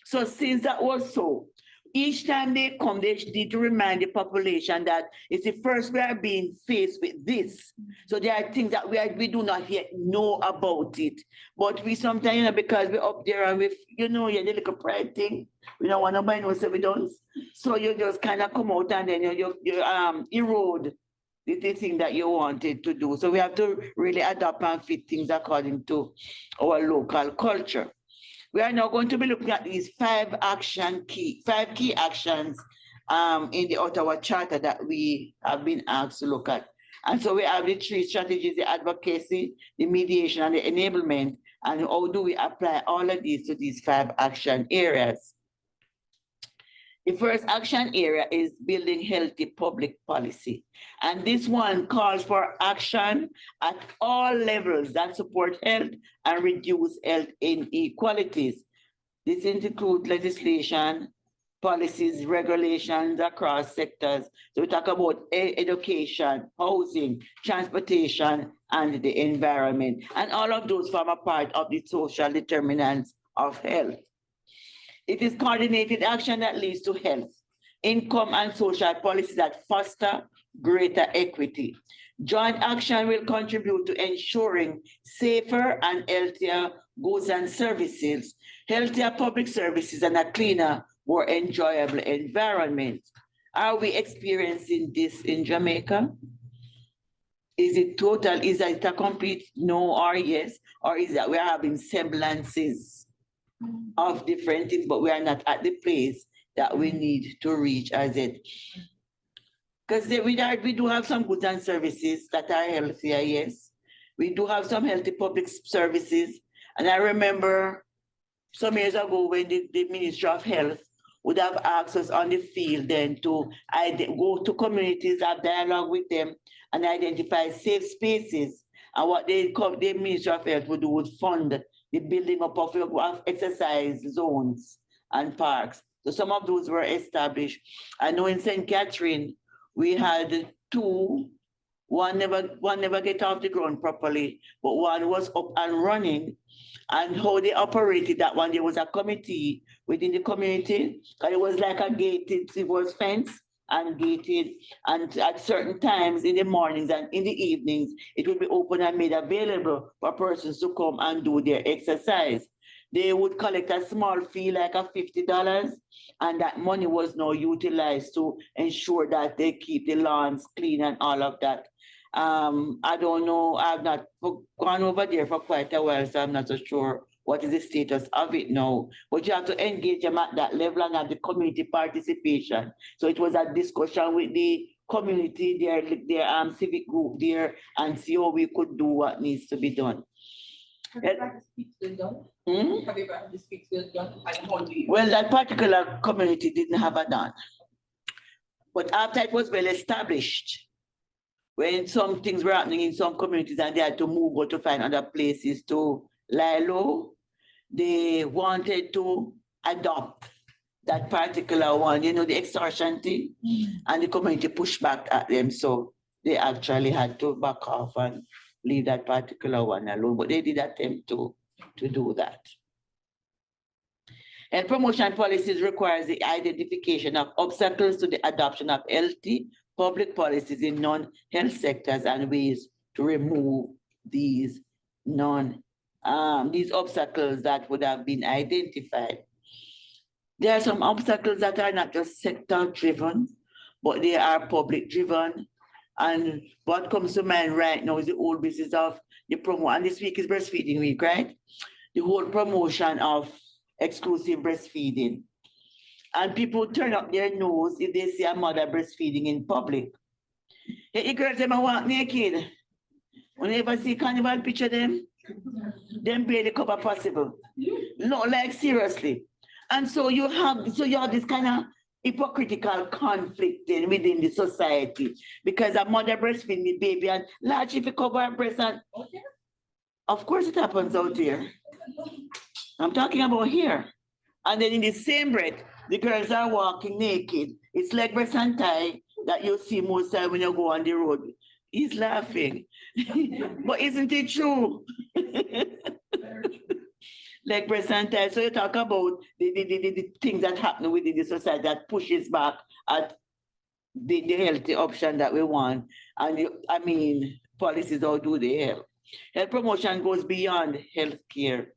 So since that was so, each time they come, they need to remind the population that it's the first we are being faced with this. So there are things that we do not yet know about it. But we sometimes, because we're up there and the little pride thing, we don't want nobody knows, so we don't. So you just kind of come out and then you erode the thing that you wanted to do. So we have to really adapt and fit things according to our local culture. We are now going to be looking at these five key actions in the Ottawa Charter that we have been asked to look at. And so we have the three strategies: the advocacy, the mediation, and the enablement. And how do we apply all of these to these five action areas? The first action area is building healthy public policy. And this one calls for action at all levels that support health and reduce health inequalities. This includes legislation, policies, regulations across sectors. So we talk about education, housing, transportation, and the environment. And all of those form a part of the social determinants of health. It is coordinated action that leads to health, income, and social policies that foster greater equity. Joint action will contribute to ensuring safer and healthier goods and services, healthier public services, and a cleaner, more enjoyable environment. Are we experiencing this in Jamaica? Is it total? Is it a complete no or yes? Or is that we're having semblances of different things, but we are not at the place that we need to reach as it? Because we do have some goods and services that are healthier, yes. We do have some healthy public services. And I remember some years ago when the Ministry of Health would have asked us on the field then to go to communities, have dialogue with them, and identify safe spaces. And what the Ministry of Health would fund the building up of exercise zones and parks. So some of those were established. I know in St. Catherine, we had 2 One never get off the ground properly, but one was up and running. And how they operated that one, there was a committee within the community, and it was like a gated, it was fenced and gated. And at certain times in the mornings and in the evenings, it would be open and made available for persons to come and do their exercise. They would collect a small fee, like a $50, and that money was now utilized to ensure that they keep the lawns clean and all of that. I don't know, I've not gone over there for quite a while, so I'm not so sure what is the status of it now. But you have to engage them at that level and have the community participation. So it was a discussion with the community, their civic group there, and see how we could do what needs to be done. Have you ever had to speak to them done? Have you ever had to speak to them done? And how do you? Well, that particular community didn't have a done. But after it was well established, when some things were happening in some communities and they had to move or to find other places to lie low, they wanted to adopt that particular one, you know, the extortion thing, and the community pushed back at them. So they actually had to back off and leave that particular one alone, but they did attempt to do that. And promotion policies requires the identification of obstacles to the adoption of healthy public policies in non-health sectors and ways to remove these obstacles that would have been identified. There are some obstacles that are not just sector driven, but they are public driven. And what comes to mind right now is the whole business of the promo. And this week is breastfeeding week, right? The whole promotion of exclusive breastfeeding. And people turn up their nose if they see a mother breastfeeding in public. Hey, girls, them walk naked. When you ever see carnival picture them barely cover possible. No, like seriously. And so you have this kind of hypocritical conflict within the society, because a mother breastfeeding the baby and large if you cover her breast, and of course it happens out there. I'm talking about here. And then in the same breath, the girls are walking naked. It's like breast and tie that you see most time when you go on the road. He's laughing. But isn't it true? Like breast and tie. So you talk about the things that happen within the society that pushes back at the healthy option that we want. And policies, how do they help? Health promotion goes beyond healthcare.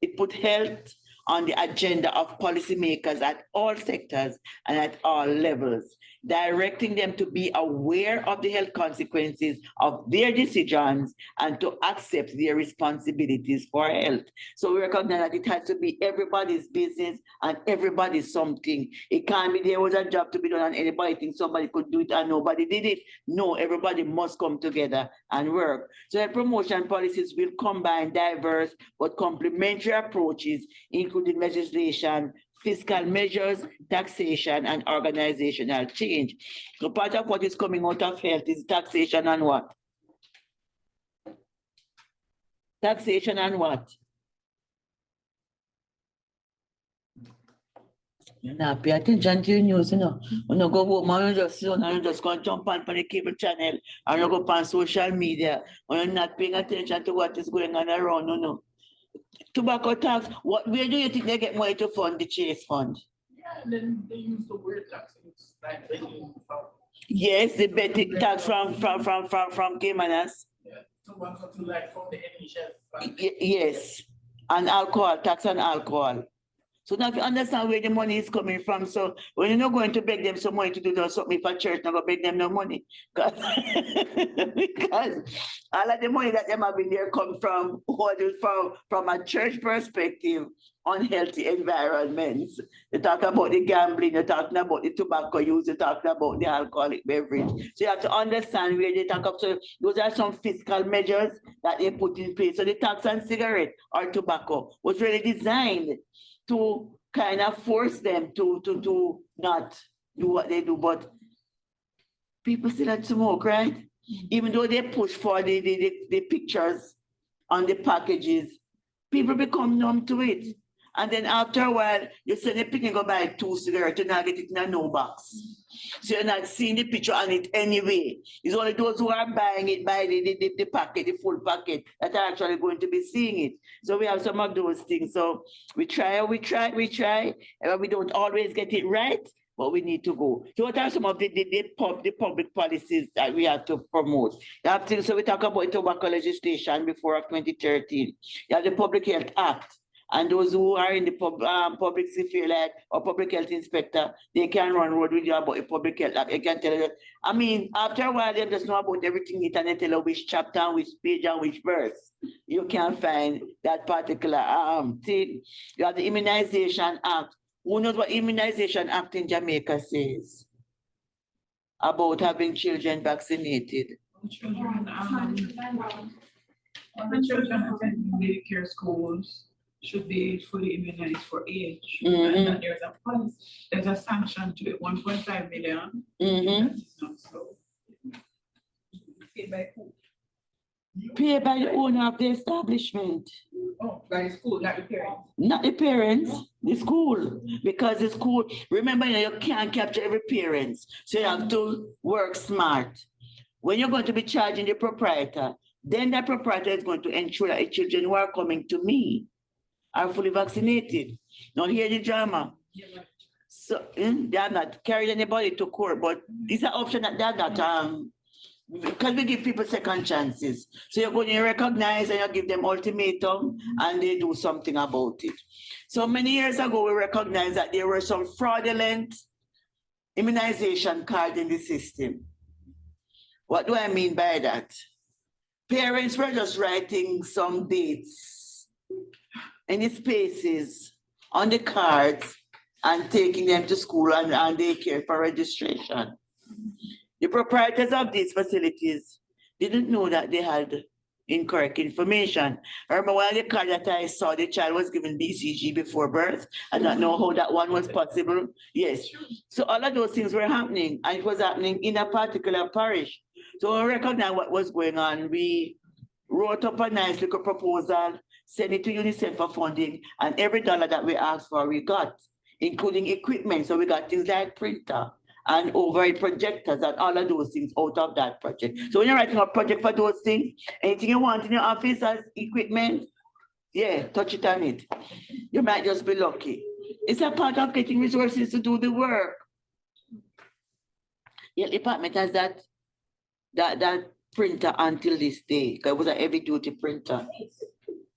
It puts health on the agenda of policymakers at all sectors and at all levels, directing them to be aware of the health consequences of their decisions and to accept their responsibilities for health. So we recognize that it has to be everybody's business and everybody's something. It can't be there was a job to be done and anybody thinks somebody could do it and nobody did it. No, everybody must come together and work. So health promotion policies will combine diverse but complementary approaches, including legislation, fiscal measures, taxation, and organizational change. So part of what is coming out of health is taxation and what? Taxation and what? You know, pay attention to the news, you know. When you go home, you just go and jump on the cable channel, and you go on social media, when you're not paying attention to what is going on around, you know. Tobacco tax, where do you think they get money to fund the Chase Fund? Yeah, then they use the word tax. It's like they use yes, the betting tax from Caymanas. Yeah, tobacco to like from the NHS. Yes, and alcohol, tax on alcohol. So now if you understand where the money is coming from, so when you're not going to beg them some money to do something for church, not going to beg them no money. Because all of the money that them have been there come from a church perspective, unhealthy environments. They talk about the gambling, they're talking about the tobacco use, they're talking about the alcoholic beverage. So you have to understand where they talk about. So those are some fiscal measures that they put in place. So the tax on cigarette or tobacco was really designed to kind of force them to not do what they do, but people still had smoke, right? Even though they push for the pictures on the packages, people become numb to it. And then after a while, you send the picking go buy 2 cigarettes, you not get it in a no box. So you're not seeing the picture on it anyway. It's only those who are buying it, buy the packet, the full packet, that are actually going to be seeing it. So we have some of those things. So we try, and we don't always get it right, but we need to go. So what are some of the public policies that we have to promote? You have to, so we talk about tobacco legislation before of 2013. You have the Public Health Act. And those who are in the public safety, like or public health inspector, they can run road with you about a public health. Like, I can tell you. I mean, after a while, they just know about everything. It and they tell you which chapter, which page, and which verse. You can find that particular thing. You have the Immunization Act. Who knows what Immunization Act in Jamaica says about having children vaccinated? Children, the children attending daycare schools should be fully immunized for age. And that there's a policy, there's a sanction to it, 1.5 million. That is not so. Paid by who? Paid by the owner of the establishment. Oh, by the school, not the parents. Not the parents, the school. Because the school, remember, you can't capture every parent. So you have to work smart. When you're going to be charging the proprietor, then the proprietor is going to ensure that the children who are coming to me are fully vaccinated. Don't hear the drama. So they are not carrying anybody to court, but it's an option that they're not, because we give people second chances. So you're going to recognize and you give them ultimatum and they do something about it. So many years ago, we recognized that there were some fraudulent immunization cards in the system. What do I mean by that? Parents were just writing some dates in the spaces on the cards and taking them to school and daycare for registration. The proprietors of these facilities didn't know that they had incorrect information. I remember one of the cards that I saw, the child was given BCG before birth. I don't know how that one was possible. Yes. So all of those things were happening, and it was happening in a particular parish. So we recognized what was going on. We wrote up a nice little proposal, sent it to UNICEF for funding, and every dollar that we asked for, we got, including equipment. So we got things like printer and overhead projectors and all of those things out of that project. So when you're writing a project for those things, anything you want in your office as equipment, yeah, touch it on it. You might just be lucky. It's a part of getting resources to do the work. Yeah, the department has that printer until this day, because it was a heavy duty printer.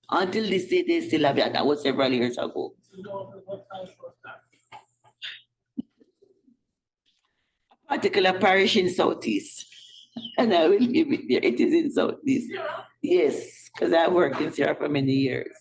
Until this day, they still have it. That was several years ago. A particular parish in Southeast, and I will give it there. It is in Southeast. Yes, because I worked in Sierra for many years.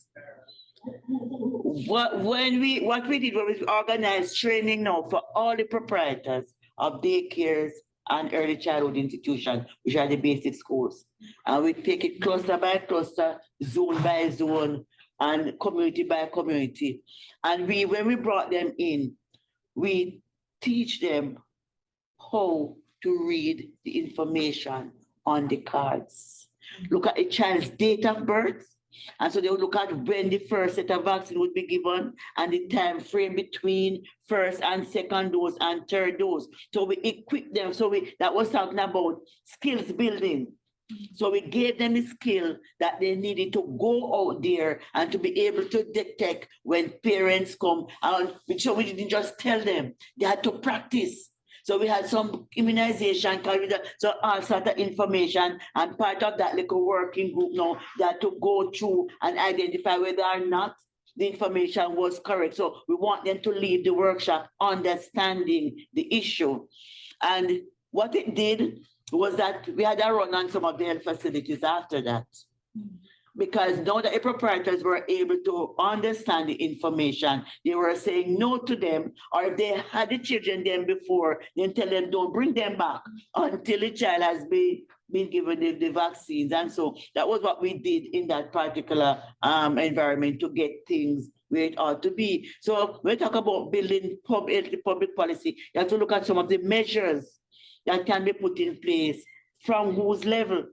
What we did was we organized training now for all the proprietors of daycares and early childhood institutions, which are the basic schools. And we take it cluster by cluster, zone by zone, and community by community. And when we brought them in, we teach them how to read the information on the cards. Look at a child's date of birth. And so they would look at when the first set of vaccine would be given and the time frame between first and second dose and third dose. So we equipped them. So that was talking about skills building. So we gave them the skill that they needed to go out there and to be able to detect when parents come. And so we didn't just tell them, they had to practice. So we had some immunization, so all sort of information, and part of that little working group now that to go through and identify whether or not the information was correct. So we want them to leave the workshop understanding the issue. And what it did was that we had a run on some of the health facilities after that. Because now that the proprietors were able to understand the information, they were saying no to them, or if they had the children then before, then tell them don't bring them back until the child has been given the vaccines. And so that was what we did in that particular environment to get things where it ought to be. So when we talk about building public policy, you have to look at some of the measures that can be put in place from whose level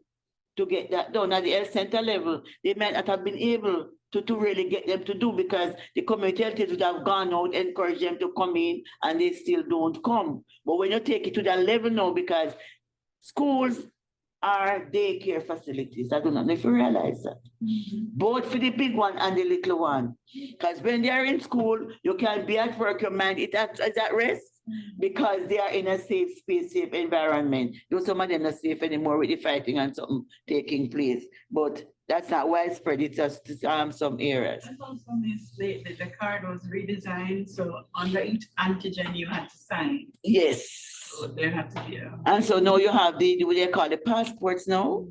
to get that done. At the health center level, they might not have been able to really get them to do, because the community health aides would have gone out, encouraged them to come in, and they still don't come. But when you take it to that level now, because schools are daycare facilities, I don't know if you realize that. Both for the big one and the little one. Because when they are in school, you can be at work, your mind is at rest, because they are in a safe space, safe environment. Though some of them are not safe anymore with the fighting and something taking place. But that's not widespread, it's just some areas. And also, Miss, the card was redesigned, so under each antigen you had to sign. Yes. So there had to be a. And so now you have what they call the passports now.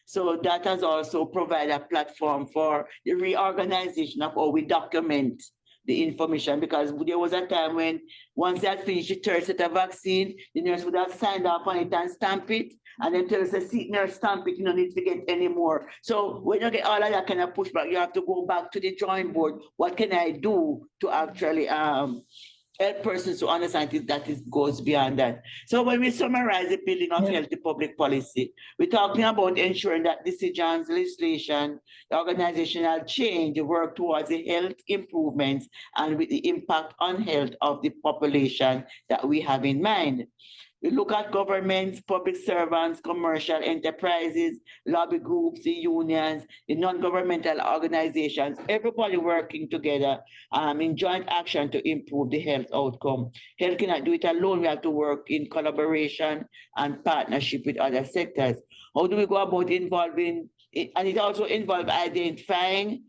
So that has also provided a platform for the reorganization of how we document the information, because there was a time when once they had finished the third set of vaccine, the nurse would have signed up on it and stamp it, and then tell us a seat nurse stamp it, you don't need to get any more. So when you get all of that kind of pushback, you have to go back to the drawing board. What can I do to actually help persons to understand that it goes beyond that? So when we summarize the building of healthy public policy, we're talking about ensuring that decisions, legislation, the organizational change, the work towards the health improvements and with the impact on health of the population that we have in mind. We look at governments, public servants, commercial enterprises, lobby groups, the unions, the non-governmental organizations, everybody working together in joint action to improve the health outcome. Health cannot do it alone. We have to work in collaboration and partnership with other sectors. How do we go about involving it? And it also involves identifying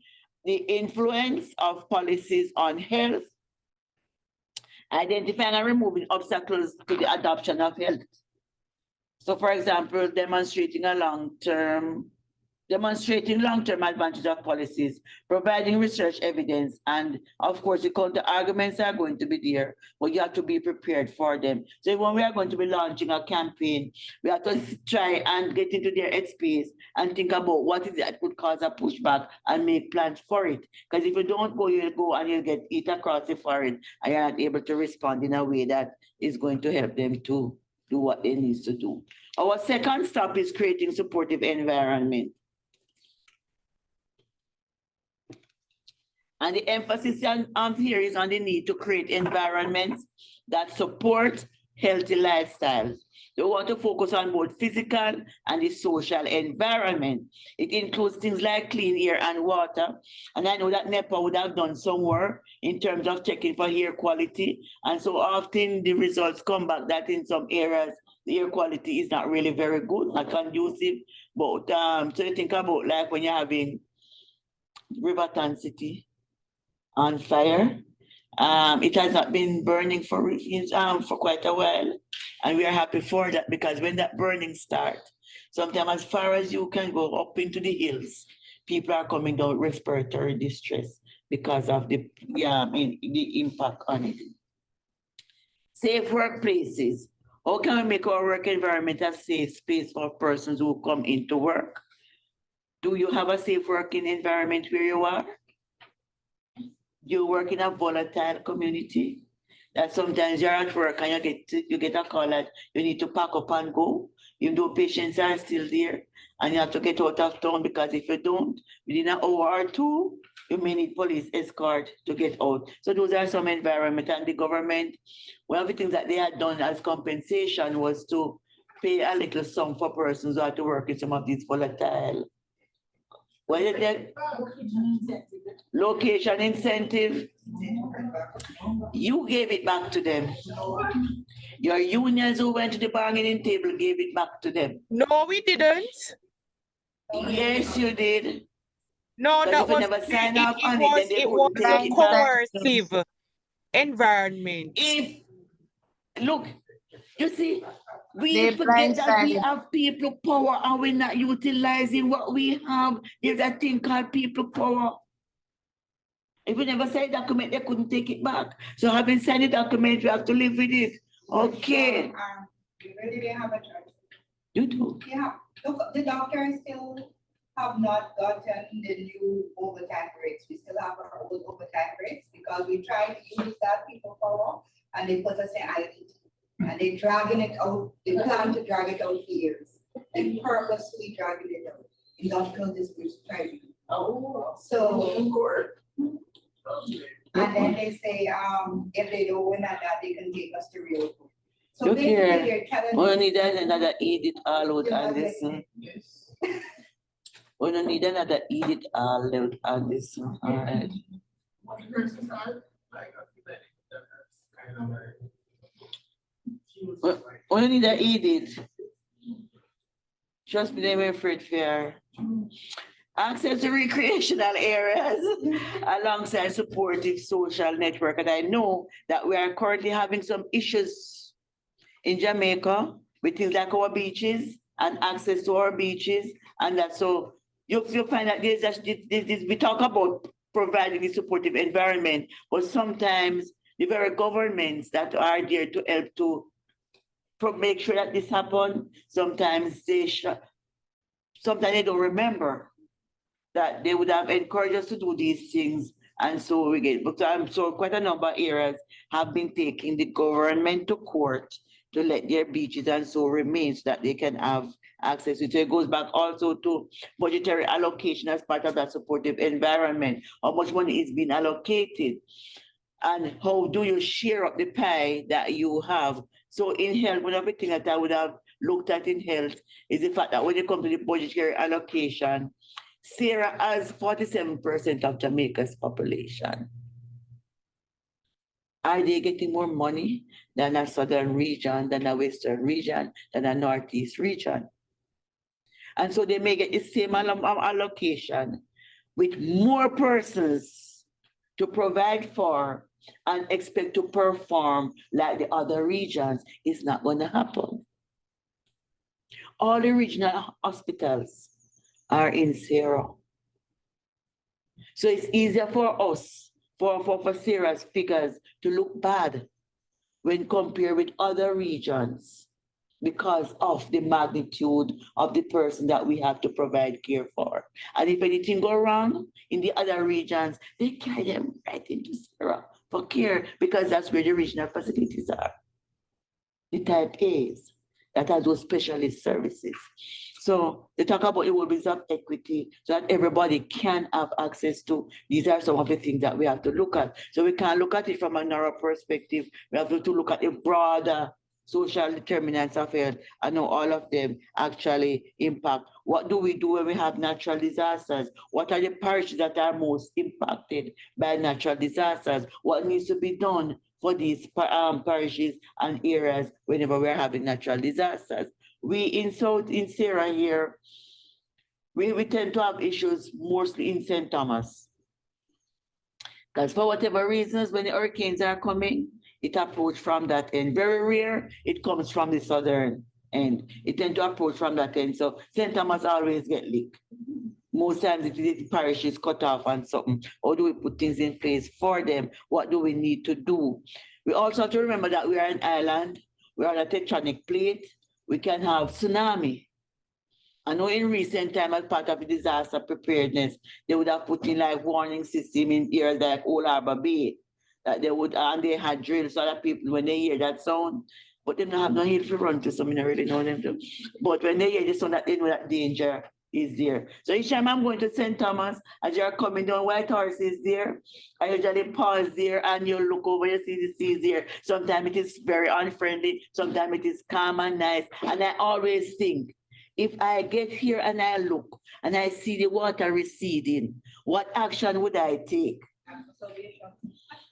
the influence of policies on health, identifying and removing obstacles to the adoption of health. So for example, demonstrating long-term advantage of policies, providing research evidence, and of course the counter arguments are going to be there, but you have to be prepared for them. So when we are going to be launching a campaign, we have to try and get into their headspace and think about what is it that could cause a pushback and make plans for it. Because if you don't go, you'll go and you'll get hit across the forehead and you're not able to respond in a way that is going to help them to do what they need to do. Our second stop is creating supportive environment. And the emphasis here is on the need to create environments that support healthy lifestyles. We want to focus on both physical and the social environment. It includes things like clean air and water. And I know that NEPA would have done some work in terms of checking for air quality. And so often the results come back that in some areas, the air quality is not really very good, not conducive. But so you think about like when you're having Riverton City on fire. It has not been burning for quite a while. And we are happy for that, because when that burning starts, sometimes as far as you can go up into the hills, people are coming down with respiratory distress because of the impact on it. Safe workplaces. How can we make our work environment a safe space for persons who come into work? Do you have a safe working environment where you are? You work in a volatile community that sometimes you're at work and you get a call that you need to pack up and go, even though patients are still there, and you have to get out of town, because if you don't, within an hour or two, you may need police escort to get out. So those are some environment, and the government, one of the things that they had done as compensation was to pay a little sum for persons who have to work in some of these volatile. What is that? Location incentive. You gave it back to them. Your unions who went to the bargaining table gave it back to them. No, we didn't. Yes, you did. No, that was never sign off on it was a coercive environment. If look, you see, we forget that we have people power and we're not utilizing what we have. There's a thing called people power. If we never signed a document, they couldn't take it back. So having signed a document, we have to live with it. Okay. We really didn't have a choice. You do. Yeah, look, the doctors still have not gotten the new overtime rates. We still have our old overtime rates because we tried to use that people power and they put us in IDT. And they're dragging it out, they plan to drag it out for years. And purposely dragging it out. Industrial disputes try to do. Oh. So, Court. and then they say, if they don't win at that, they can take us to real court. So Look basically, here. they're telling. We need another edit all out on this. Yes. We don't need another edit all out on this. All right. What versus are, like, I feel like that's kind of like. We don't need an edit. Trust me, they were afraid fair. Access to recreational areas alongside supportive social network. And I know that we are currently having some issues in Jamaica with things like our beaches and access to our beaches. And that so you find that we talk about providing a supportive environment, but sometimes the very governments that are there to help to make sure that this happens, sometimes they don't remember that they would have encouraged us to do these things. And so we get, but so quite a number of areas have been taking the government to court to let their beaches and so remain so that they can have access. So it goes back also to budgetary allocation as part of that supportive environment. How much money is being allocated? And how do you share up the pie that you have? So in health, one of the things that I would have looked at in health is the fact that when it comes to the budgetary allocation, Sarah has 47% of Jamaica's population. Are they getting more money than a southern region, than a western region, than a northeast region? And so they may get the same allocation with more persons to provide for and expect to perform like the other regions. It's not going to happen. All the regional hospitals are in zero. So it's easier for us, for Sarah's figures to look bad when compared with other regions because of the magnitude of the person that we have to provide care for. And if anything go wrong in the other regions, they carry them right into Sarah for care because that's where the regional facilities are. The type A's that has those specialist services. So they talk about the rules of equity so that everybody can have access to. These are some of the things that we have to look at. So we can't look at it from a narrow perspective. We have to look at the broader social determinants of health and how all of them actually impact. What do we do when we have natural disasters? What are the parishes that are most impacted by natural disasters? What needs to be done for these parishes and areas whenever we're having natural disasters? We in Sarah here, we tend to have issues mostly in St. Thomas. Because for whatever reasons, when the hurricanes are coming, it approaches from that end. Very rare, it comes from the southern end. It tends to approach from that end. So St. Thomas always get leaked. Most times the parish is cut off and something. How do we put things in place for them? What do we need to do? We also have to remember that we are an island. We are on a tectonic plate. We can have tsunami. I know in recent time, as part of the disaster preparedness, they would have put in like warning system in areas like Old Harbor Bay, that they would, and they had drills so that people, when they hear that sound, but they don't have no hill to run to, so I don't really know them to. But when they hear the sound, that they know that danger is there. So each time I'm going to St. Thomas, as you're coming down, White Horse is there. I usually pause there and you look over, you see the sea there. Sometimes it is very unfriendly, sometimes it is calm and nice. And I always think, if I get here and I look and I see the water receding, what action would I take?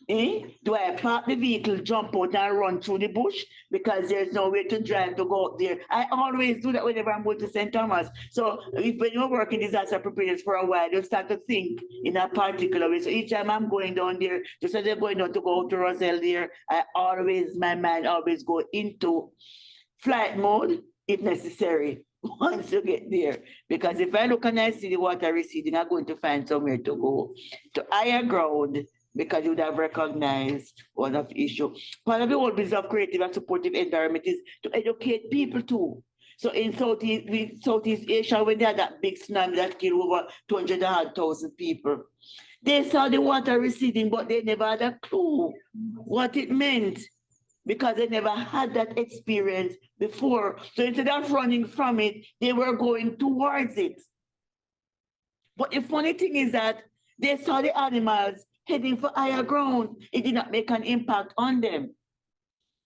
Do I park the vehicle, jump out and run through the bush because there's no way to drive to go out there? I always do that whenever I'm going to St. Thomas. So if when you're working disaster preparedness for a while, you start to think in a particular way. So each time I'm going down there, just as I'm going down to go to Roselle there, my mind always go into flight mode if necessary once you get there. Because if I look and I see the water receding, I'm going to find somewhere to go to higher ground, because you would have recognized one of the issues. Part of the whole business of creative and supportive environment is to educate people too. So in Southeast Asia, when they had that big tsunami that killed over 200,000 people, they saw the water receding, but they never had a clue what it meant because they never had that experience before. So instead of running from it, they were going towards it. But the funny thing is that they saw the animals heading for higher ground. It did not make an impact on them.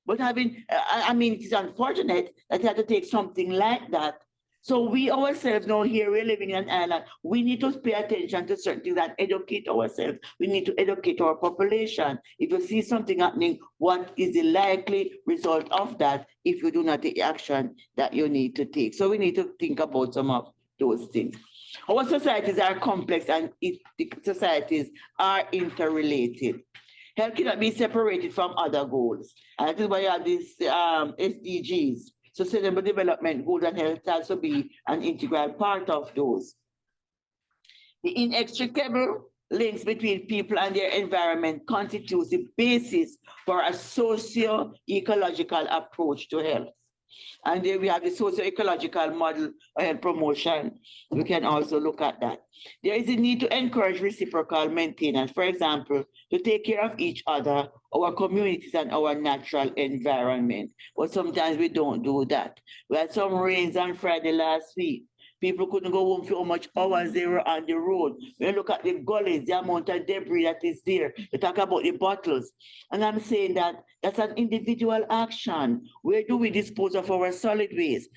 But I mean, it is unfortunate that you had to take something like that. So we ourselves know here, we're living in an island. We need to pay attention to certain things and educate ourselves. We need to educate our population. If you see something happening, what is the likely result of that if you do not take action that you need to take? So we need to think about some of those things. Our societies are complex and the societies are interrelated. Health cannot be separated from other goals. And that is why you have these SDGs. Sustainable Development Goals, and health has to be an integral part of those. The inextricable links between people and their environment constitutes the basis for a socio-ecological approach to health. And there we have the socio-ecological model of promotion. We can also look at that. There is a need to encourage reciprocal maintenance, for example, to take care of each other, our communities, and our natural environment. But sometimes we don't do that. We had some rains on Friday last week. People couldn't go home for how much hours they were on the road. When you look at the gullies, the amount of debris that is there, you talk about the bottles. And I'm saying that that's an individual action. Where do we dispose of our solid waste?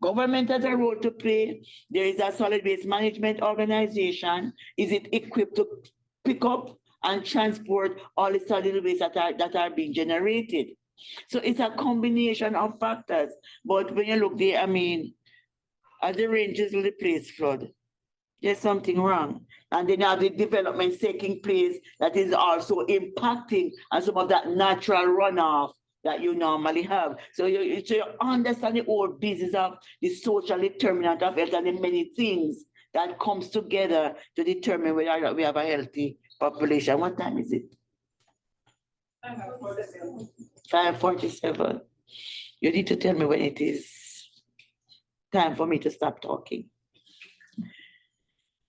Government has a role to play. There is a solid waste management organization. Is it equipped to pick up and transport all the solid waste that are being generated? So it's a combination of factors. But when you look there, I mean, as the ranges will the place flood, there's something wrong. And then you have the development taking place that is also impacting on some of that natural runoff that you normally have. So you understand the whole business of the social determinant of health and the many things that comes together to determine whether or not we have a healthy population. What time is it? 5:47. You need to tell me when it is time for me to stop talking.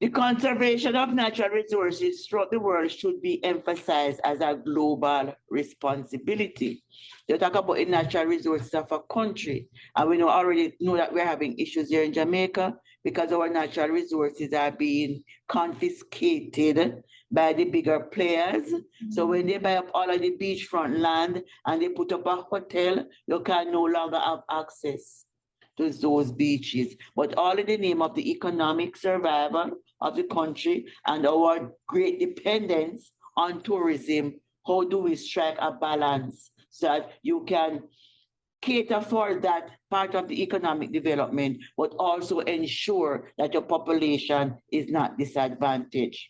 The conservation of natural resources throughout the world should be emphasized as a global responsibility. They talk about the natural resources of a country, and we already know that we're having issues here in Jamaica because our natural resources are being confiscated by the bigger players. So when they buy up all of the beachfront land and they put up a hotel, you can no longer have access to those beaches, but all in the name of the economic survival of the country and our great dependence on tourism. How do we strike a balance so that you can cater for that part of the economic development, but also ensure that your population is not disadvantaged?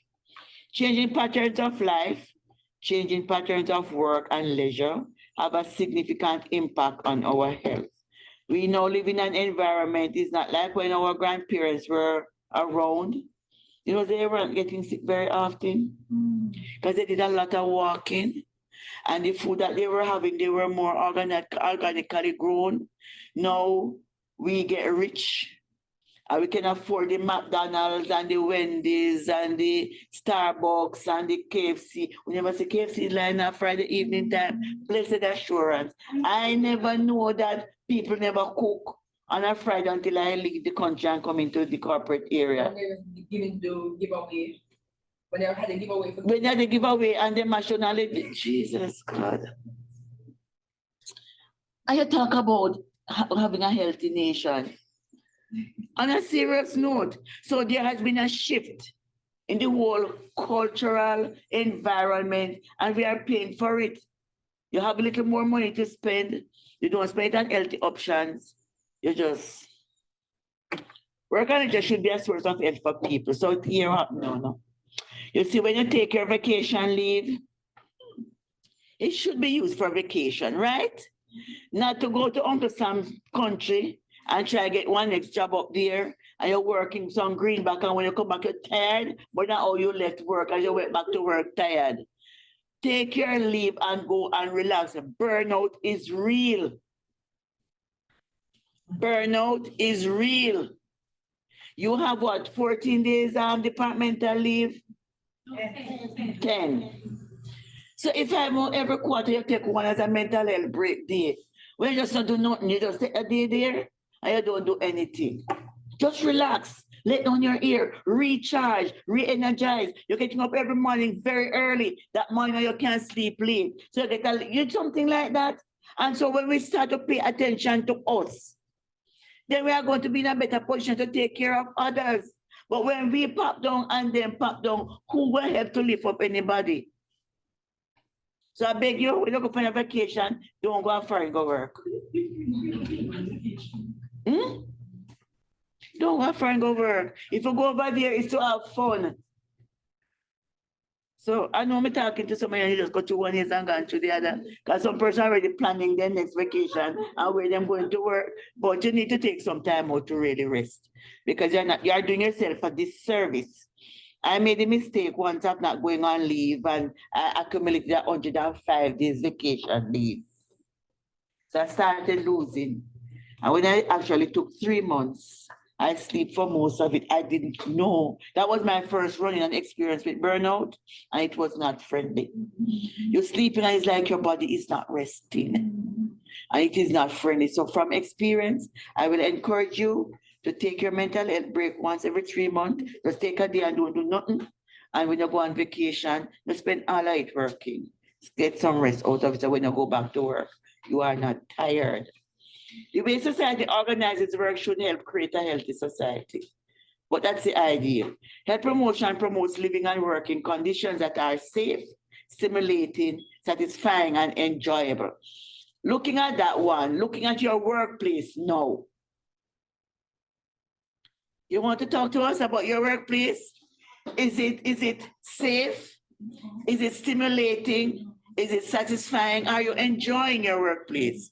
Changing patterns of life, changing patterns of work and leisure have a significant impact on our health. We now live in an environment, it's not like when our grandparents were around. You know, they weren't getting sick very often because they did a lot of walking. And the food that they were having, they were more organically grown. Now we get rich and we can afford the McDonald's and the Wendy's and the Starbucks and the KFC. We never see KFC line up Friday evening time. Blessed assurance. I never know that people never cook on a Friday until I leave the country and come into the corporate area. When they were giving the giveaway, when they had a giveaway for when they had a giveaway and the nationality, Jesus God. And you talk about having a healthy nation. On a serious note, so there has been a shift in the whole cultural environment, and we are paying for it. You have a little more money to spend. You don't spend it on healthy options. You just work on it. Just should be a source of health for people. So here, no. You see, when you take your vacation leave, it should be used for vacation, right? Not to go to Uncle Sam's country and try to get one next job up there, and you're working some greenback, and when you come back, you're tired, but not how you left work, and you went back to work tired. Take your leave and go and relax. Burnout is real. Burnout is real. You have what, 14 days departmental leave? 10. So if every quarter you take one as a mental health break day, when you just don't do nothing, you just take a day there and you don't do anything. Just relax. let down your ear, recharge, re-energize. You're getting up every morning very early. That morning you can't sleep late. So you something like that. And so when we start to pay attention to us, then we are going to be in a better position to take care of others. But when we pop down and then pop down, who will help to lift up anybody? So I beg you, when you go on a vacation, don't go out and go work. Hmm? Don't go out and go work. If you go over there, it's to have fun. So I know I'm talking to somebody who just got to one year and gone to the other. Because some person already planning their next vacation and where they're going to work. But you need to take some time out to really rest. Because you're doing yourself a disservice. I made a mistake once of not going on leave and I accumulated 105 days vacation leave. So I started losing. And when I actually took 3 months, I sleep for most of it. I didn't know. That was my first running and experience with burnout, and it was not friendly. You're sleeping and it's like your body is not resting, and it is not friendly. So from experience, I will encourage you to take your mental health break once every 3 months. Just take a day and don't do nothing. And when you go on vacation, you spend all of it working. Get some rest out of it so when you go back to work, you are not tired. The way society organizes work should help create a healthy society. But that's the idea. Health promotion promotes living and working conditions that are safe, stimulating, satisfying, and enjoyable. Looking at that one, looking at your workplace now. You want to talk to us about your workplace? Is it safe? Is it stimulating? Is it satisfying? Are you enjoying your workplace?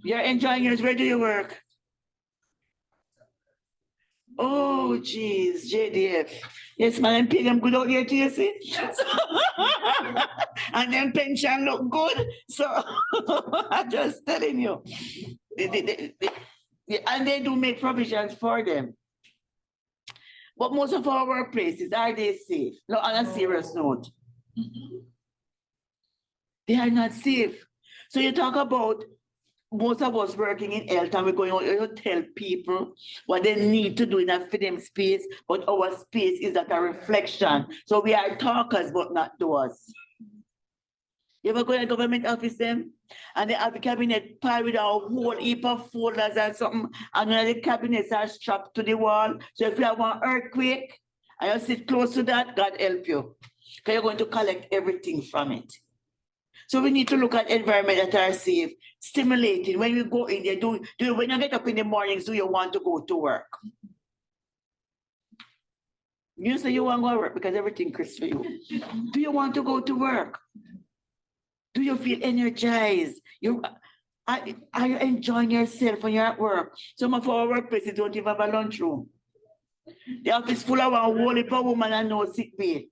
You're enjoying yours. Where do you work? Oh, geez, JDF. Yes, man, I'm paying them good out here to you, see? And then pension look good. So I'm just telling you. And they do make provisions for them. But most of our workplaces, are they safe? No, on a serious note. They are not safe. So you talk about most of us working in health and we're going out to tell people what they need to do in a freedom space, but our space is at a reflection. So we are talkers, but not doers. You ever go to a government office then? And they have the cabinet pile with a whole heap of folders and something, and one of the cabinets are strapped to the wall. So if you have an earthquake and you sit close to that, God help you. Because you're going to collect everything from it. So we need to look at environment that are safe, stimulating. When we go in there, when you get up in the mornings, do you want to go to work? You say you want to go to work because everything crisp for you. Do you want to go to work? Do you feel energized? Are you enjoying yourself when you're at work? Some of our workplaces don't even have a lunchroom. The office full of one whole heap of woman and no sick pay.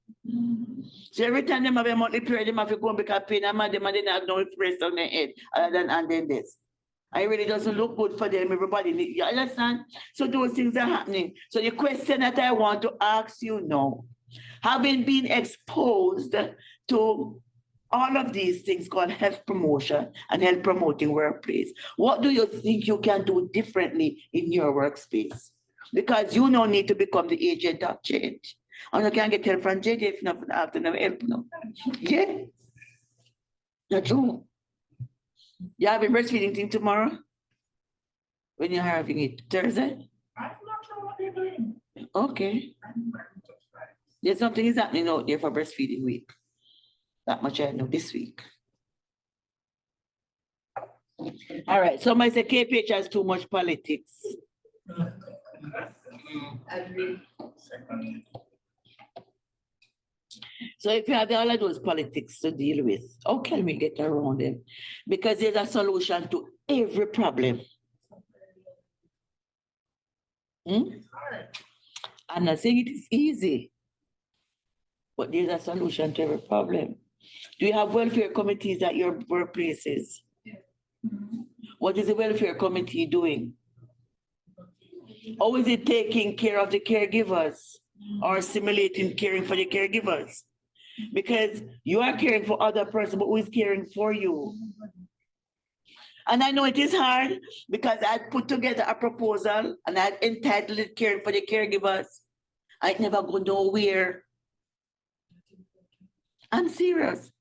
So every time they have a monthly period, they have to go and make a pay and they don't have no rest on their head other than and then this. And it really doesn't look good for them, everybody. You understand? So those things are happening. So the question that I want to ask you now, having been exposed to all of these things called health promotion and health promoting workplace, what do you think you can do differently in your workspace? Because you now need to become the agent of change. And you can't get help from JJ if you're not after no help. No. Yeah. That's true. You having breastfeeding thing tomorrow? When you're having it Thursday? I'm not sure what they're doing. Okay. There's something is happening out there for breastfeeding week. That much I know this week. All right, somebody said KPH has too much politics. Agree. So if you have all of those politics to deal with, how can we get around them? Because there's a solution to every problem. I'm not saying it is easy, but there's a solution to every problem. Do you have welfare committees at your workplaces? What is the welfare committee doing? How is it taking care of the caregivers or simulating caring for the caregivers? Because you are caring for other person, but who is caring for you? And I know it is hard because I put together a proposal and I entitled it Care for the Caregivers. I never go nowhere. I'm serious.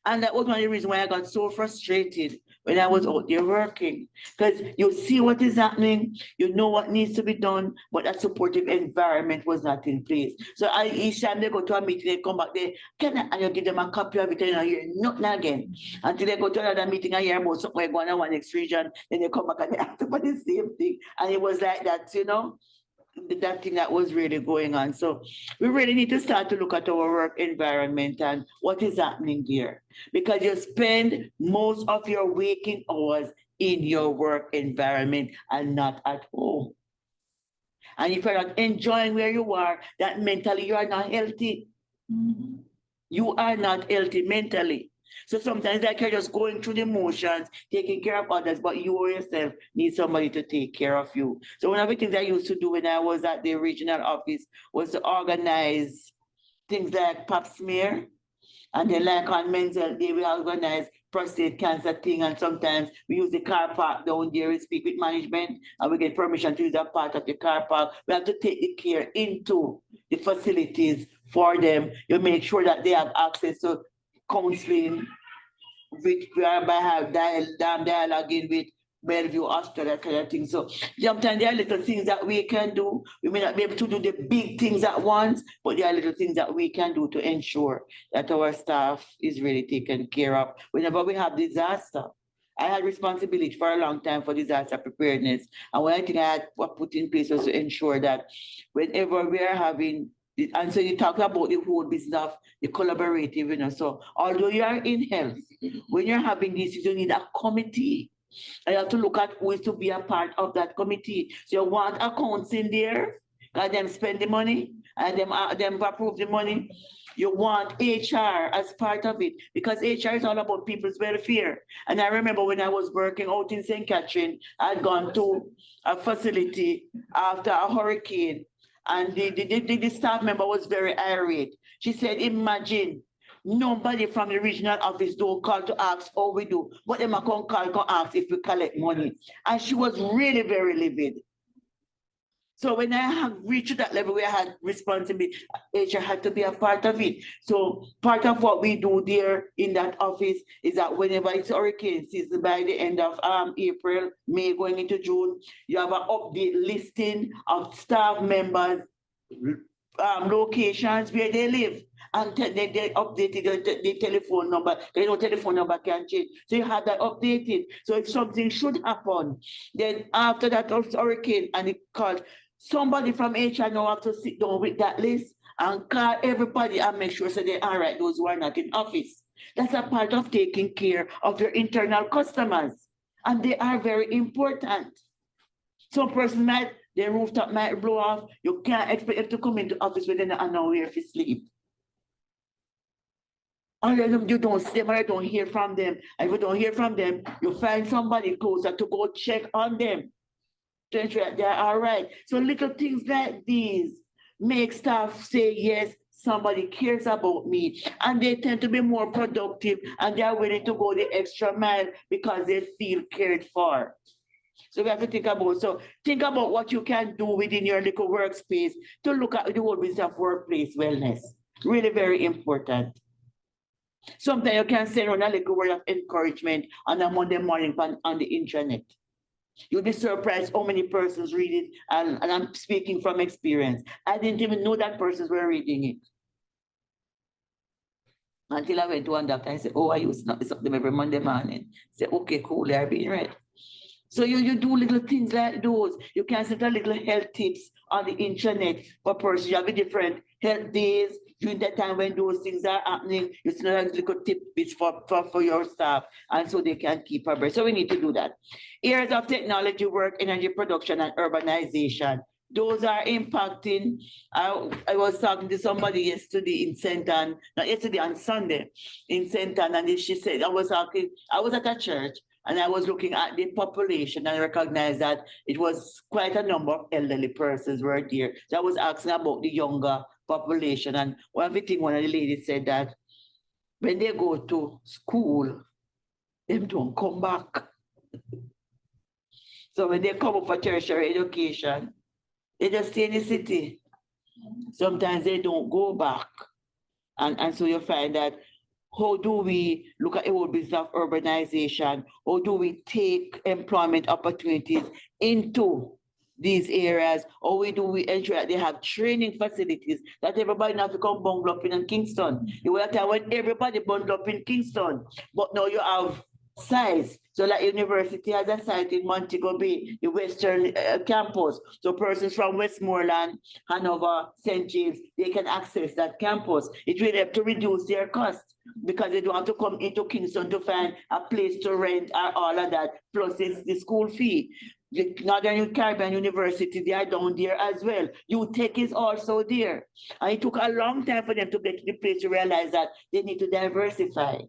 And that was one of the reasons why I got so frustrated when I was out there working. Because you see what is happening, you know what needs to be done, but that supportive environment was not in place. So each time they go to a meeting, they come back there, and you give them a copy of it, and you hear nothing again. Until they go to another meeting and hear about something going on in one next region, then they come back and they ask for the same thing. And it was like that, you know, that thing that was really going on. So we really need to start to look at our work environment and what is happening there. Because you spend most of your waking hours in your work environment and not at home. And if you're not enjoying where you are, that mentally you are not healthy. You are not healthy mentally. So sometimes like you're just going through the motions, taking care of others, but you yourself need somebody to take care of you. So one of the things I used to do when I was at the regional office was to organize things like pap smear. And then like on Men's Health Day, we organize prostate cancer thing. And sometimes we use the car park down there, we speak with management and we get permission to use that part of the car park. We have to take the care into the facilities for them. You make sure that they have access to counseling, which whereby have dialoguing with Bellevue Hospital, that kind of thing. So sometimes there are little things that we can do. We may not be able to do the big things at once, but there are little things that we can do to ensure that our staff is really taken care of whenever we have disaster. I had responsibility for a long time for disaster preparedness. And one thing I had put in place was to ensure that whenever we are having, and so you talk about the whole business of the collaborative, you know. So although you are in health, when you're having this, you need a committee. And you have to look at who is to be a part of that committee. So you want accounts in there, and them spend the money, and them approve the money. You want HR as part of it, because HR is all about people's welfare. And I remember when I was working out in St. Catherine, I'd gone to a facility after a hurricane, and the staff member was very irate. She said, imagine, nobody from the regional office don't call to ask how we do, but them come call to ask if we collect money. And she was really very livid. So when I have reached that level where I had responsibility, HR had to be a part of it. So part of what we do there in that office is that whenever it's hurricane season, by the end of April, May, going into June, you have an update listing of staff members, locations where they live. And they updated the telephone number. They know telephone number can change. So you have that updated. So if something should happen, then after that hurricane and it called, somebody from HR now have to sit down with that list and call everybody and make sure so they're all right, those who are not in office. That's a part of taking care of your internal customers. And they are very important. Some person their rooftop might blow off. You can't expect them to come into office within an hour if you sleep. Or you don't see them or you don't hear from them. And if you don't hear from them, you find somebody closer to go check on them to ensure that they're all right. So little things like these make staff say, yes, somebody cares about me. And they tend to be more productive and they're willing to go the extra mile because they feel cared for. So we have to think about what you can do within your little workspace to look at the whole business of workplace wellness. Really very important. Sometimes you can send on a little word of encouragement on a Monday morning on the internet. You'll be surprised how many persons read it, and I'm speaking from experience. I didn't even know that persons were reading it. Until I went to one doctor and said, oh, I used to up them every Monday morning. I said, okay, cool, they're being read. So you do little things like those. You can set a little health tips on the internet for persons. You have a different health days during that time when those things are happening. You set a little tip for your staff, and so they can keep abreast. So we need to do that. Areas of technology work, energy production, and urbanization. Those are impacting. I was talking to somebody yesterday in St. Ann, not yesterday, on Sunday in St. Ann, and she said, I was at a church, and I was looking at the population and recognized that it was quite a number of elderly persons were there. So I was asking about the younger population. And one of the ladies said that when they go to school, they don't come back. So when they come up for tertiary education, they just stay in the city. Sometimes they don't go back. And so you find that how do we look at the whole business of urbanization? How do we take employment opportunities into these areas? Or do we ensure that they have training facilities that everybody now become bundled up in Kingston? You will have when everybody bundled up in Kingston, but now you have size. So like university has a site in Montego Bay, the Western campus. So persons from Westmoreland, Hanover, St. James, they can access that campus. It will help to reduce their costs because they don't have to come into Kingston to find a place to rent or all of that, plus it's the school fee. The Northern Caribbean University, they are down there as well. UTech is also there. And it took a long time for them to get to the place to realize that they need to diversify.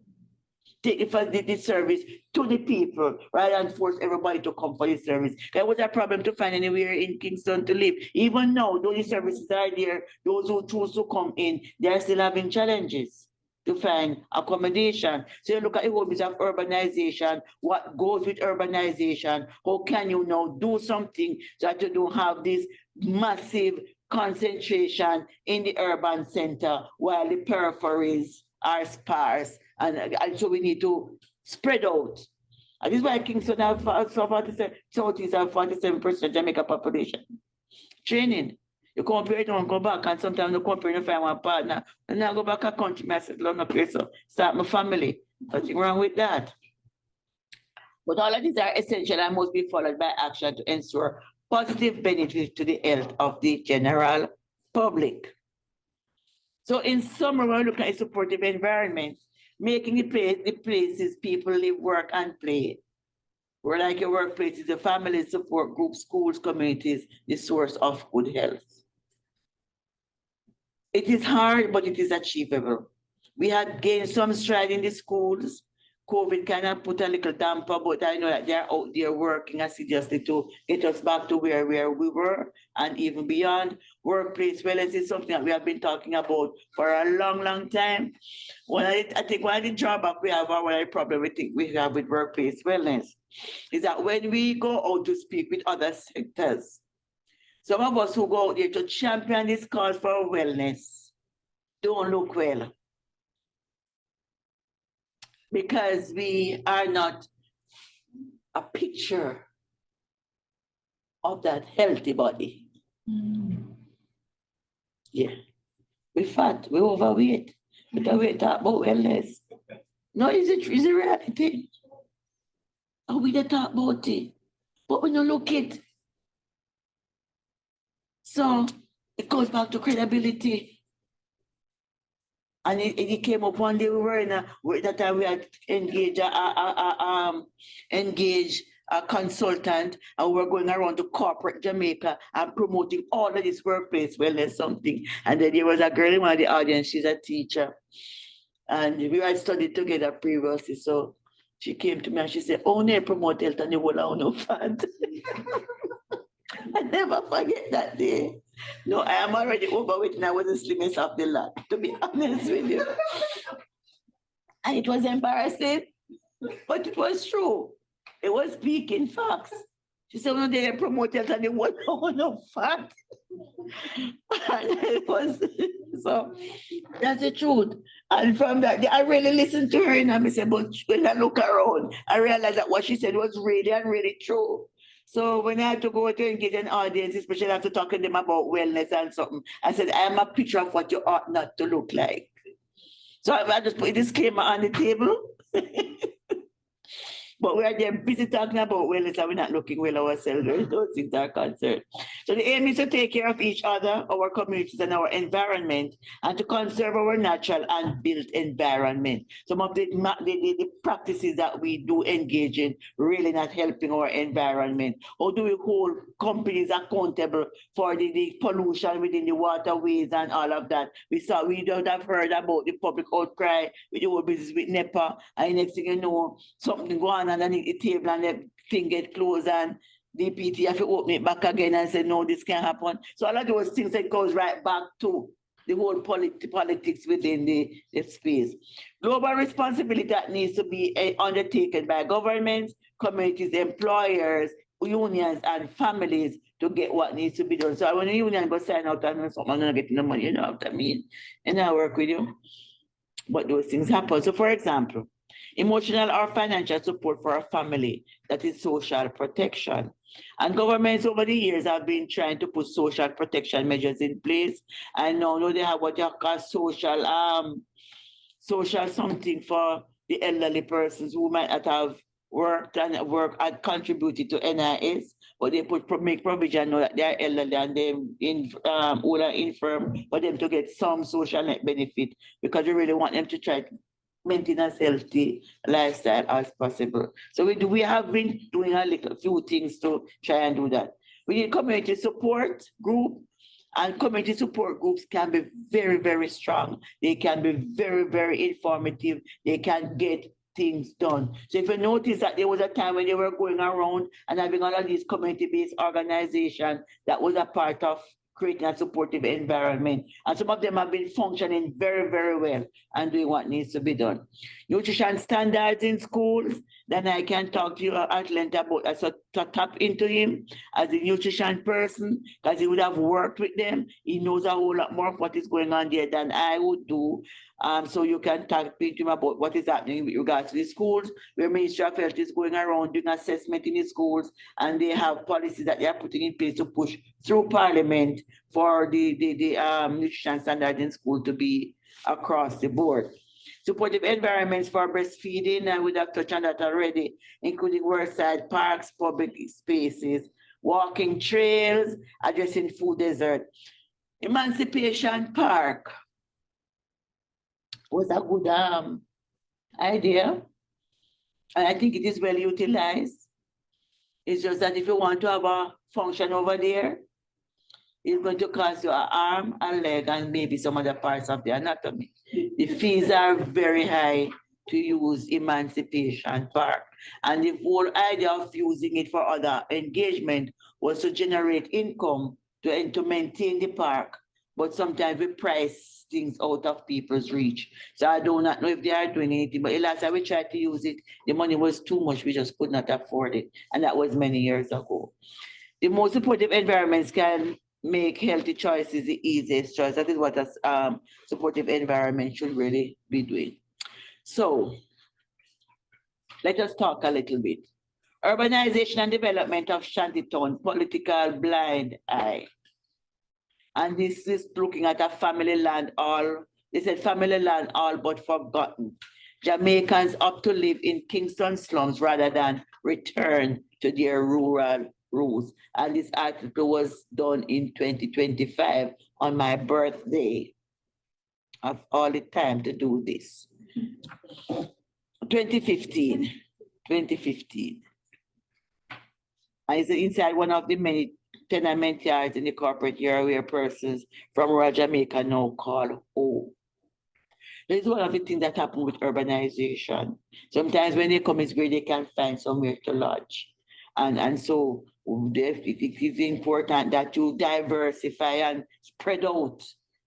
Take the service to the people rather than force everybody to come for the service. There was a problem to find anywhere in Kingston to live. Even now, though the services are there, those who choose to come in, they're still having challenges to find accommodation. So you look at the whole business of urbanization, what goes with urbanization, how can you now do something so that you don't have this massive concentration in the urban center while the peripheries are sparse, and so we need to spread out. And this is why Kingston have 47, Southeast have 47% Jamaica population. Training. You compare it and go back, and sometimes you compare and find one partner. And now go back a country, I settle on a place, so start my family. Nothing wrong with that. But all of these are essential and must be followed by action to ensure positive benefit to the health of the general public. So in summary, we're looking at a supportive environment, making the places people live, work, and play. We're like your workplaces, the family support groups, schools, communities, the source of good health. It is hard, but it is achievable. We had gained some stride in the schools. COVID kind of put a little damper, but I know that they're out there working assiduously to get us back to where we were and even beyond. Workplace wellness is something that we have been talking about for a long, long time. I think one of the drawbacks we have, or one of the problems we have with workplace wellness is that when we go out to speak with other sectors, some of us who go out there to champion this cause for wellness don't look well, because we are not a picture of that healthy body. Yeah, we're fat, we're overweight, but we talk about wellness. No, is it reality? And we don't talk about it, but we don't look it. So it goes back to credibility. And it came up one day, we were in that time we had engaged a consultant, and we were going around to corporate Jamaica and promoting all of this workplace wellness something. And then there was a girl in one of the audience, she's a teacher. And we had studied together previously. So she came to me and she said, only promote health and you will no fat. I never forget that day. No, I am already overweight and I was the slimmest of the lot, to be honest with you. And it was embarrassing, but it was true. It was speaking facts. She said, when they promoted and they want no fat. And it was, so that's the truth. And from that, I really listened to her and I said, but when I look around, I realized that what she said was really and really true. So when I had to go to engage an audience, especially after talking to them about wellness and something, I said, I am a picture of what you ought not to look like. So I just put a disclaimer on the table. But we are there busy talking about wellness and we're not looking well ourselves where those things are concerned. So the aim is to take care of each other, our communities and our environment, and to conserve our natural and built environment. Some of the practices that we do engage in really not helping our environment. How do we hold companies accountable for the pollution within the waterways and all of that? We don't have heard about the public outcry with the whole business with NEPA, and next thing you know, something go on underneath the table and the thing get closed and the PT have to open it back again and say, no, this can't happen. So all of those things that goes right back to the whole politics within the space. Global responsibility that needs to be undertaken by governments, communities, employers, unions and families to get what needs to be done. So when a union go sign out and someone not getting the money, you know what I mean? And I work with you. But those things happen. So for example, emotional or financial support for a family, that is social protection. And governments over the years have been trying to put social protection measures in place. And now they have what you call social something for the elderly persons who might not have worked and contributed to NIS, but they make provision now that they are elderly and them old and infirm for them to get some social net benefit, because we really want them to try to maintain as healthy lifestyle as possible. So we have been doing a few things to try and do that. We need community support group, and community support groups can be very, very strong. They can be very, very informative. They can get things done. So if you notice that there was a time when they were going around and having all of these community-based organizations that was a part of creating a supportive environment. And some of them have been functioning very, very well and doing what needs to be done. Nutrition standards in schools, then I can talk to you at length about that. So to tap into him as a nutrition person, because he would have worked with them. He knows a whole lot more of what is going on there than I would do. So you can talk to him about what is happening with regards to the schools, where Ministry of Health is going around doing assessment in the schools, and they have policies that they are putting in place to push through Parliament for the nutrition standards in school to be across the board. Supportive environments for breastfeeding, and we have touched on that already, including roadside parks, public spaces, walking trails, addressing food desert. Emancipation Park was a good idea, and I think it is well utilized. It's just that if you want to have a function over there, it's going to cost you an arm, a leg, and maybe some other parts of the anatomy. The fees are very high to use Emancipation Park. And the whole idea of using it for other engagement was to generate income to maintain the park. But sometimes we price things out of people's reach. So I do not know if they are doing anything, but last time we tried to use it, the money was too much, we just could not afford it. And that was many years ago. The most supportive environments can make healthy choices the easiest choice. That is what a supportive environment should really be doing. So let us talk a little bit. Urbanization and development of shantytown, political blind eye. And this is looking at a family land all, they said family land all but forgotten. Jamaicans opt to live in Kingston slums rather than return to their rural roots. And this article was done in 2025 on my birthday. I've all the time to do this. 2015. And it's inside one of the many tenement yards in the corporate area where persons from rural Jamaica now call home. This is one of the things that happen with urbanization. Sometimes when they come, it's great, they can find somewhere to lodge. And so it is important that you diversify and spread out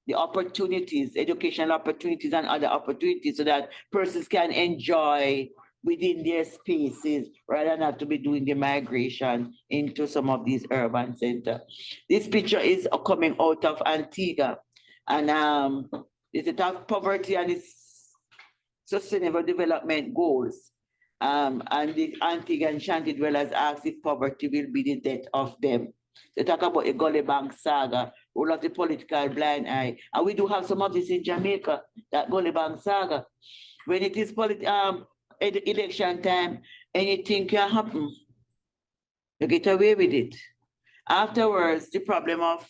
the opportunities, educational opportunities and other opportunities, so that persons can enjoy within their spaces rather than have to be doing the migration into some of these urban centers. This picture is coming out of Antigua, and it's about poverty and its sustainable development goals. And the Antigua and Shanty dwellers ask if poverty will be the death of them. They talk about the Gully Bank saga, all of the political blind eye. And we do have some of this in Jamaica, that Gully Bank saga. When it is election time, anything can happen. You get away with it. Afterwards, the problem of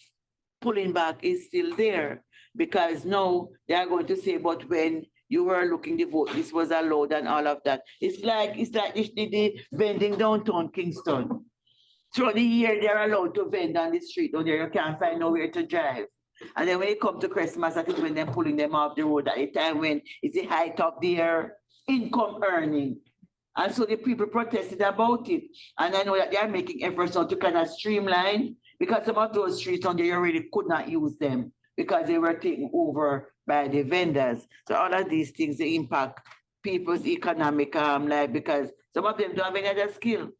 pulling back is still there, because now they are going to say, but when you were looking the vote, this was allowed and all of that. It's like the vending downtown Kingston. Throughout the year, they're allowed to vend on the street down there. You can't find nowhere to drive. And then when it comes to Christmas, I think when they're pulling them off the road at the time when it's the height of their income earning. And so the people protested about it. And I know that they are making efforts now to kind of streamline, because some of those streets on there, you really could not use them because they were taken over by the vendors. So all of these things, they impact people's economic life, because some of them don't have any other skill.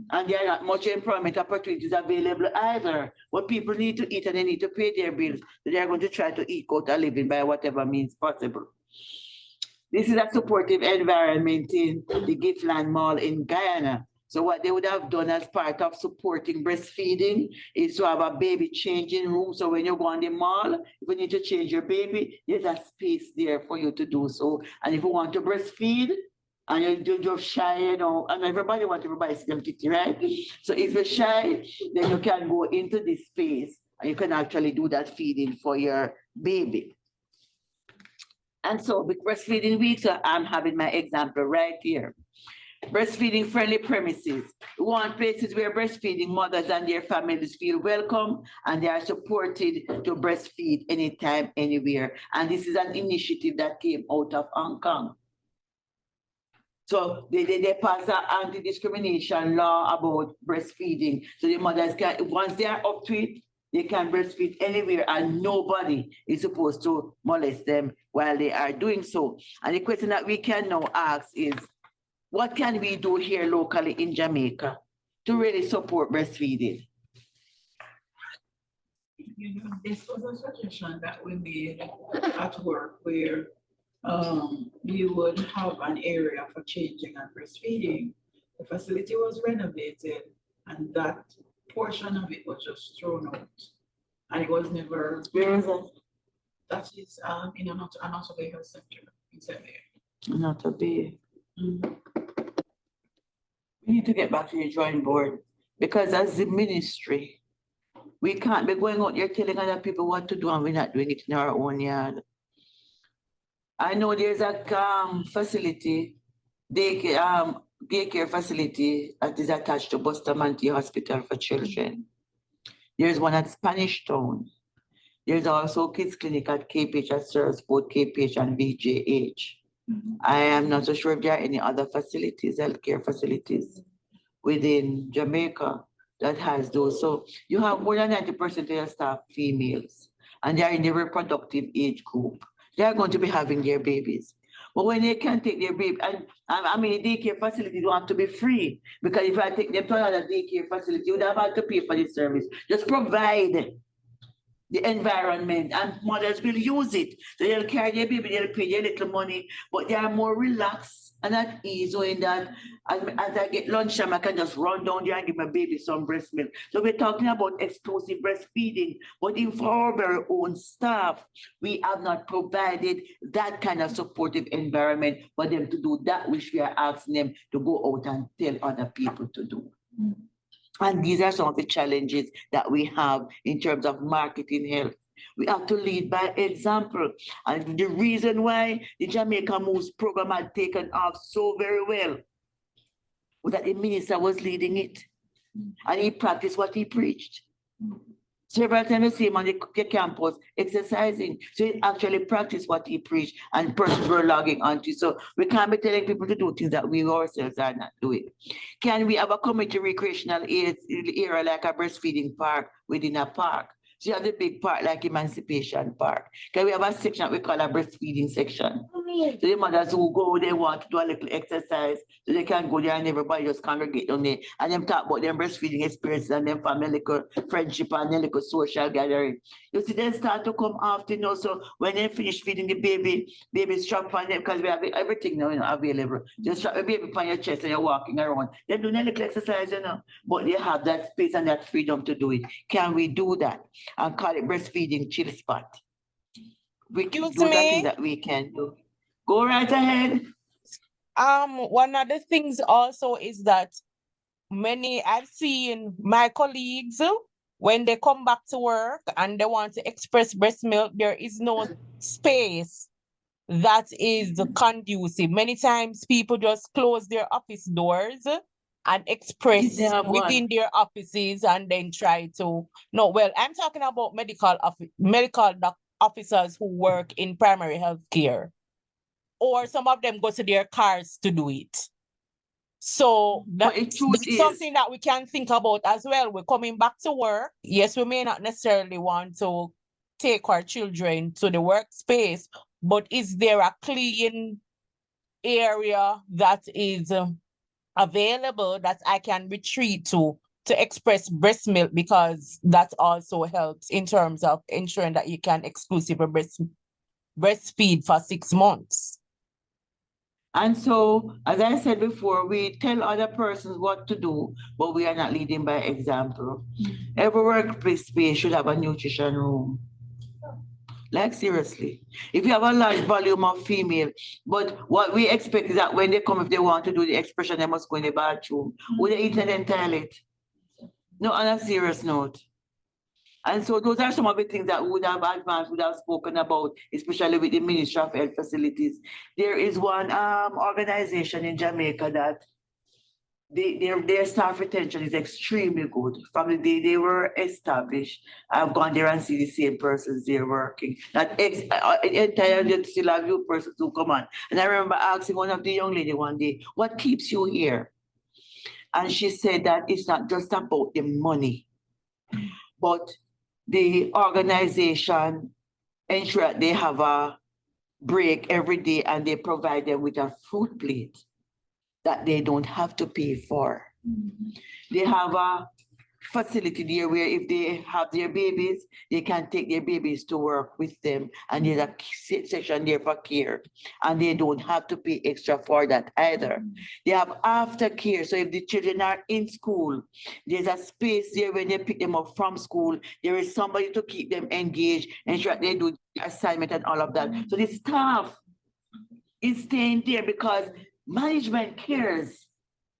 And there are not much employment opportunities available either. But people need to eat and they need to pay their bills. So they are going to try to eke out a living by whatever means possible. This is a supportive environment in the Giftland Mall in Guyana. So what they would have done as part of supporting breastfeeding is to have a baby changing room. So when you go on the mall, if you need to change your baby, there's a space there for you to do so. And if you want to breastfeed, and you're just shy, and everybody wants everybody to see them titty, right? So if you're shy, then you can go into this space and you can actually do that feeding for your baby. And so with breastfeeding week, so I'm having my example right here. Breastfeeding friendly premises. We want places where breastfeeding mothers and their families feel welcome and they are supported to breastfeed anytime, anywhere. And this is an initiative that came out of Hong Kong. So they passed an anti-discrimination law about breastfeeding. So the mothers can, once they are up to it, they can breastfeed anywhere and nobody is supposed to molest them while they are doing so. And the question that we can now ask is, what can we do here locally in Jamaica to really support breastfeeding? You know, this was a suggestion that we made at work where we would have an area for changing and breastfeeding. The facility was renovated and that portion of it was just thrown out. And it was never. Where is it? That is in an Another Bay Health Center in St. Mary. Another Bay. We need to get back to the drawing board because as the ministry, we can't be going out there telling other people what to do and we're not doing it in our own yard. I know there's a facility, daycare facility that is attached to Bustamante Hospital for Children. There's one at Spanish Town. There's also kids clinic at KPH that serves both KPH and VJH. I am not so sure if there are any other facilities, healthcare facilities within Jamaica that has those. So you have more than 90% of your staff females and they are in the reproductive age group. They are going to be having their babies. But when they can take their baby, and I mean, the daycare facility don't have to be free because if I take them to another daycare facility, you would have had to pay for the service. Just provide the environment and mothers will use it. So they'll carry their baby, they'll pay their little money, but they are more relaxed and at ease knowing that as I get lunchtime, I can just run down there and give my baby some breast milk. So we're talking about exclusive breastfeeding, but even for our very own staff, we have not provided that kind of supportive environment for them to do that which we are asking them to go out and tell other people to do. And these are some of the challenges that we have in terms of marketing health. We have to lead by example. And the reason why the Jamaica Moves program had taken off so very well was that the minister was leading it. And he practiced what he preached. Several times you see him on the campus exercising. So he actually practiced what he preached and persons were logging onto. So we can't be telling people to do things that we ourselves are not doing. Can we have a community recreational area like a breastfeeding park within a park? So you have the big park like Emancipation Park. Can we have a section that we call a breastfeeding section? So the mothers who go, they want to do a little exercise, so they can go there and everybody just congregate down there. And them talk about their breastfeeding experiences and them family little friendship and their little social gathering. You see, they start to come after, so when they finish feeding the baby, baby strap on them, because we have everything now, available. Just strap the baby on your chest and you're walking around. They do a little exercise, but they have that space and that freedom to do it. Can we do that and call it breastfeeding chill spot? We can do that thing that we can do. Go right ahead. One of the things also is that I've seen my colleagues, when they come back to work and they want to express breast milk, there is no space that is conducive. Many times people just close their office doors and express within their offices and then try to, I'm talking about medical officers who work in primary health care. Or some of them go to their cars to do it. So that's something that we can think about as well. We're coming back to work. Yes, we may not necessarily want to take our children to the workspace, but is there a clean area that is available that I can retreat to express breast milk, because that also helps in terms of ensuring that you can exclusively breastfeed for 6 months. And so, as I said before, we tell other persons what to do, but we are not leading by example. Every workplace space should have a nutrition room. Like seriously, if you have a large volume of female, but what we expect is that when they come, if they want to do the expression, they must go in the bathroom. Would they eat in the toilet? No, on a serious note. And so those are some of the things that we would have advanced, would have spoken about, especially with the Ministry of Health Facilities. There is one organization in Jamaica that their staff retention is extremely good. From the day they were established, I've gone there and see the same persons there working. That entirely still have new persons who come on. And I remember asking one of the young lady one day, what keeps you here? And she said that it's not just about the money, but the organization ensure that they have a break every day and they provide them with a fruit plate that they don't have to pay for. They have a facility there where if they have their babies, they can take their babies to work with them, and there's a section there for care, and they don't have to pay extra for that either. They have aftercare, so if the children are in school, there's a space there when they pick them up from school. There is somebody to keep them engaged, ensure they do the assignment and all of that. So the staff is staying there because management cares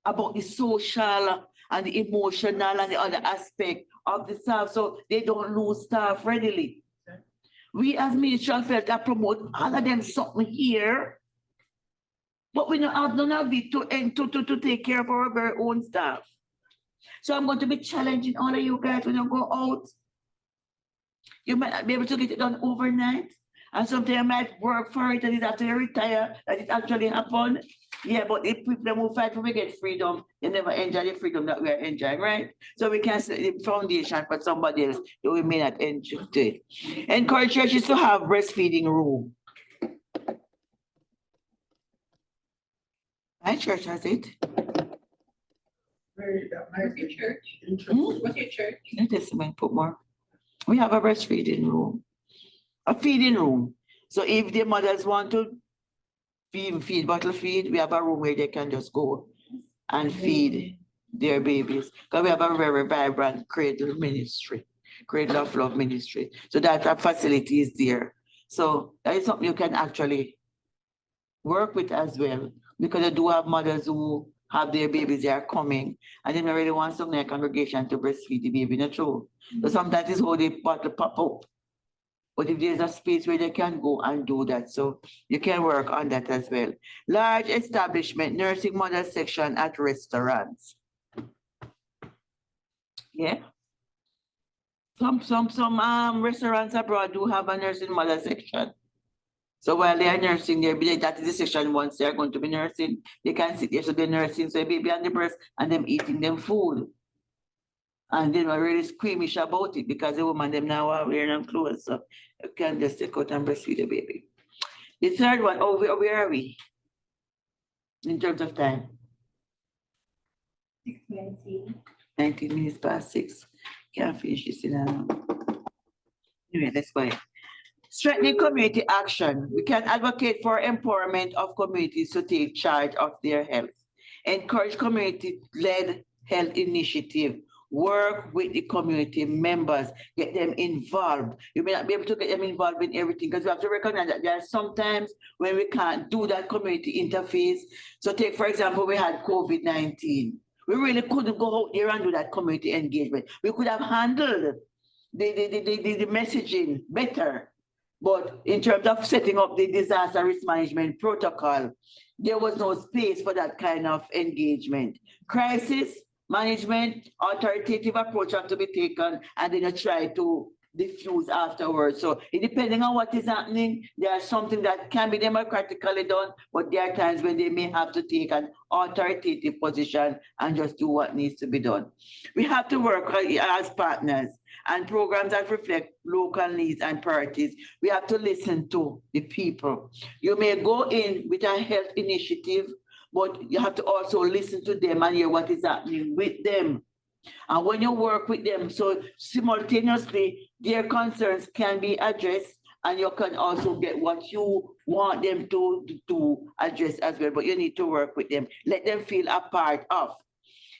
about the social and the emotional and the other aspect of the staff, so they don't lose staff readily. We as Ministry of Health that promote all of them something here, but we don't have none of it to take care of our very own staff. So I'm going to be challenging all of you guys when you go out. You might not be able to get it done overnight, and sometimes you might work for it and it's after you retire that it actually happened. Yeah, but if people who fight for we get freedom, they never enjoy the freedom that we are enjoying, right? So we can set the foundation for somebody else that we may not enjoy it. Encourage churches to have breastfeeding room. My church has it. Where's your church? What's your church? New Testament, put more. We have a breastfeeding room, a feeding room. So if the mothers want to feed, bottle feed, we have a room where they can just go and feed their babies. Because we have a very vibrant cradle ministry, cradle of love ministry. So that facility is there. So that is something you can actually work with as well. Because I do have mothers who have their babies, they are coming, and they don't really want some in congregation to breastfeed the baby, not true. So sometimes it's how the bottle pop up. But if there's a space where they can go and do that, so you can work on that as well. Large establishment, nursing mother section at restaurants. Yeah. Some restaurants abroad do have a nursing mother section. So while they are nursing there, that is the section once they are going to be nursing, they can sit there, so they're nursing, so the baby on the breast and them eating them food. And they were really squeamish about it because the woman them now are wearing them clothes, so you can just take out and breastfeed the baby. The third one, where are we? In terms of time? 6:19. 19 minutes past 6. Can't finish this in anyway, let's go ahead. Strengthening community action. We can advocate for empowerment of communities to take charge of their health. Encourage community-led health initiative. Work with the community members, get them involved. You may not be able to get them involved in everything because you have to recognize that there are sometimes when we can't do that community interface. So take, for example, we had COVID-19. We really couldn't go out there and do that community engagement. We could have handled the messaging better. But in terms of setting up the disaster risk management protocol, there was no space for that kind of engagement. Crisis management, authoritative approach have to be taken, and then you try to diffuse afterwards. So depending on what is happening, there are something that can be democratically done, but there are times when they may have to take an authoritative position and just do what needs to be done. We have to work as partners and programs that reflect local needs and priorities. We have to listen to the people. You may go in with a health initiative, but you have to also listen to them and hear what is happening with them. And when you work with them, so simultaneously, their concerns can be addressed and you can also get what you want them to address as well, but you need to work with them. Let them feel a part of.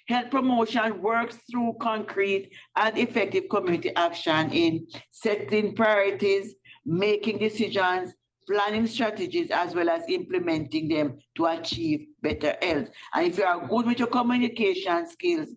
Health promotion works through concrete and effective community action in setting priorities, making decisions, planning strategies, as well as implementing them to achieve better health. And if you are good with your communication skills,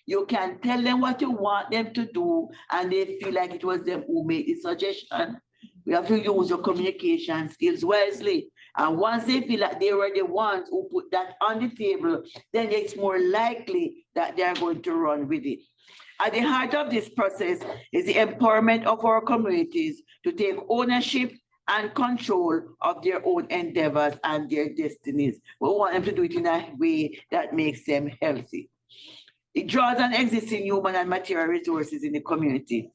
you can tell them what you want them to do, and they feel like it was them who made the suggestion. You have to use your communication skills wisely. And once they feel like they were the ones who put that on the table, then it's more likely that they're going to run with it. At the heart of this process is the empowerment of our communities to take ownership and control of their own endeavors and their destinies. We want them to do it in a way that makes them healthy. It draws on existing human and material resources in the community.